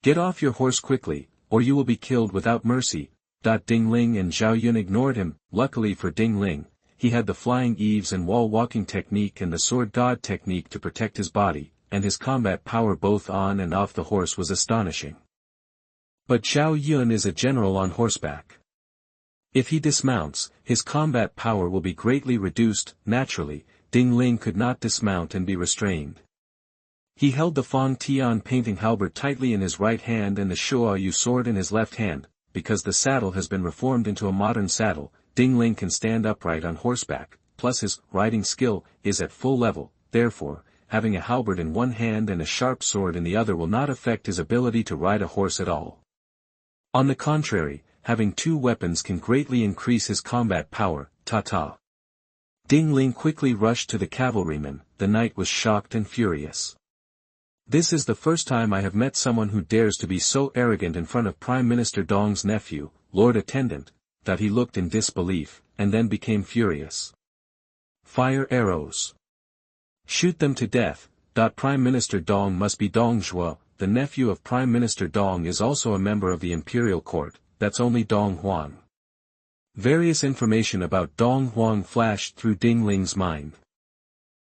Get off your horse quickly, or you will be killed without mercy. Ding Ling and Zhao Yun ignored him. Luckily for Ding Ling, he had the flying eaves and wall walking technique and the sword god technique to protect his body, and his combat power both on and off the horse was astonishing. But Zhao Yun is a general on horseback. If he dismounts, his combat power will be greatly reduced. Naturally, Ding Ling could not dismount and be restrained. He held the Fong Tian painting halberd tightly in his right hand and the Shuoyu sword in his left hand. Because the saddle has been reformed into a modern saddle, Ding Ling can stand upright on horseback, plus his riding skill is at full level. Therefore, having a halberd in one hand and a sharp sword in the other will not affect his ability to ride a horse at all. On the contrary, having two weapons can greatly increase his combat power. Ding Ling quickly rushed to the cavalryman. The knight was shocked and furious. This is the first time I have met someone who dares to be so arrogant in front of Prime Minister Dong's nephew, Lord Attendant. That he looked in disbelief, and then became furious. Fire arrows. Shoot them to death. Prime Minister Dong must be Dong Zhuo. The nephew of Prime Minister Dong is also a member of the imperial court. That's only Dong Huang. Various information about Dong Huang flashed through Ding Ling's mind.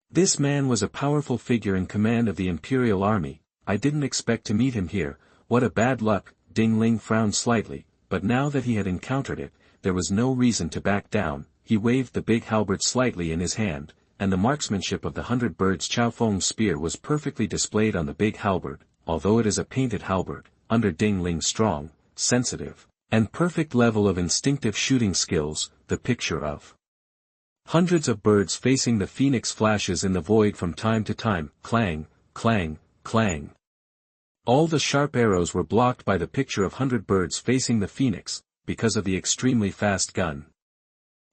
This man was a powerful figure in command of the imperial army. I didn't expect to meet him here. What a bad luck. Ding Ling frowned slightly, but now that he had encountered it, there was no reason to back down. He waved the big halberd slightly in his hand, and the marksmanship of the 100 Birds Chao Feng's spear was perfectly displayed on the big halberd. Although it is a painted halberd, under Ding Ling's strong, sensitive, and perfect level of instinctive shooting skills, the picture of hundreds of birds facing the phoenix flashes in the void from time to time. Clang, clang, clang. All the sharp arrows were blocked by the picture of 100 birds facing the phoenix, because of the extremely fast gun.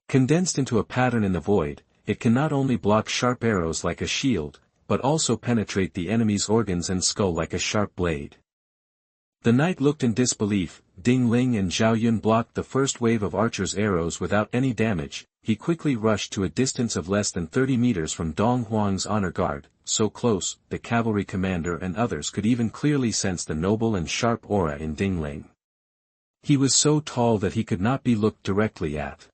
Condensed into a pattern in the void, it can not only block sharp arrows like a shield, but also penetrate the enemy's organs and skull like a sharp blade. The knight looked in disbelief. Ding Ling and Zhao Yun blocked the first wave of archers' arrows without any damage. He quickly rushed to a distance of less than 30 meters from Dong Huang's honor guard, so close, the cavalry commander and others could even clearly sense the noble and sharp aura in Ding Ling. He was so tall that he could not be looked directly at.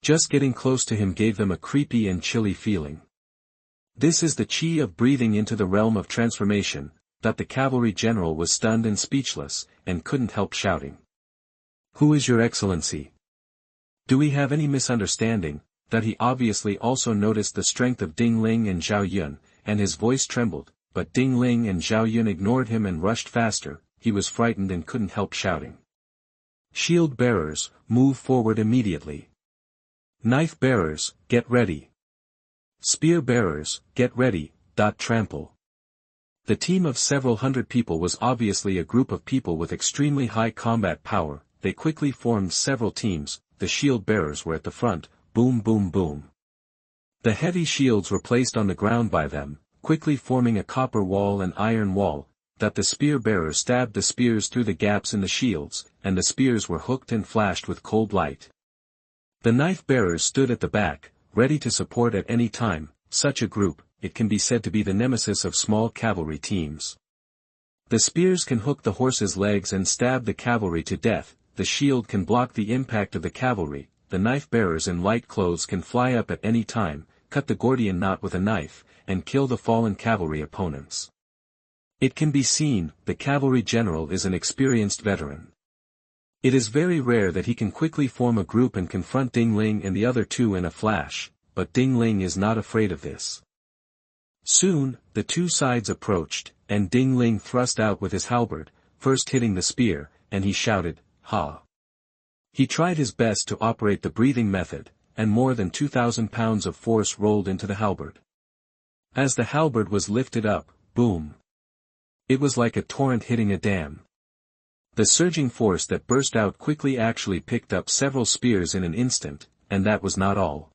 Just getting close to him gave them a creepy and chilly feeling. This is the chi of breathing into the realm of transformation. The cavalry general was stunned and speechless, and couldn't help shouting. Who is your excellency? Do we have any misunderstanding? He obviously also noticed the strength of Ding Ling and Zhao Yun, and his voice trembled, but Ding Ling and Zhao Yun ignored him and rushed faster. He was frightened and couldn't help shouting. Shield bearers, move forward immediately. Knife bearers, get ready. Spear bearers, get ready. Trample. The team of several hundred people was obviously a group of people with extremely high combat power. They quickly formed several teams. The shield bearers were at the front. Boom boom boom. The heavy shields were placed on the ground by them, quickly forming a copper wall and iron wall. The spear bearers stabbed the spears through the gaps in the shields, and the spears were hooked and flashed with cold light. The knife bearers stood at the back, ready to support at any time. Such a group, it can be said to be the nemesis of small cavalry teams. The spears can hook the horse's legs and stab the cavalry to death, the shield can block the impact of the cavalry, the knife-bearers in light clothes can fly up at any time, cut the Gordian knot with a knife, and kill the fallen cavalry opponents. It can be seen, the cavalry general is an experienced veteran. It is very rare that he can quickly form a group and confront Ding Ling and the other two in a flash, but Ding Ling is not afraid of this. Soon, the two sides approached, and Ding Ling thrust out with his halberd, first hitting the spear, and he shouted, "Ha!" He tried his best to operate the breathing method, and more than 2,000 pounds of force rolled into the halberd. As the halberd was lifted up, boom! It was like a torrent hitting a dam. The surging force that burst out quickly actually picked up several spears in an instant, and that was not all.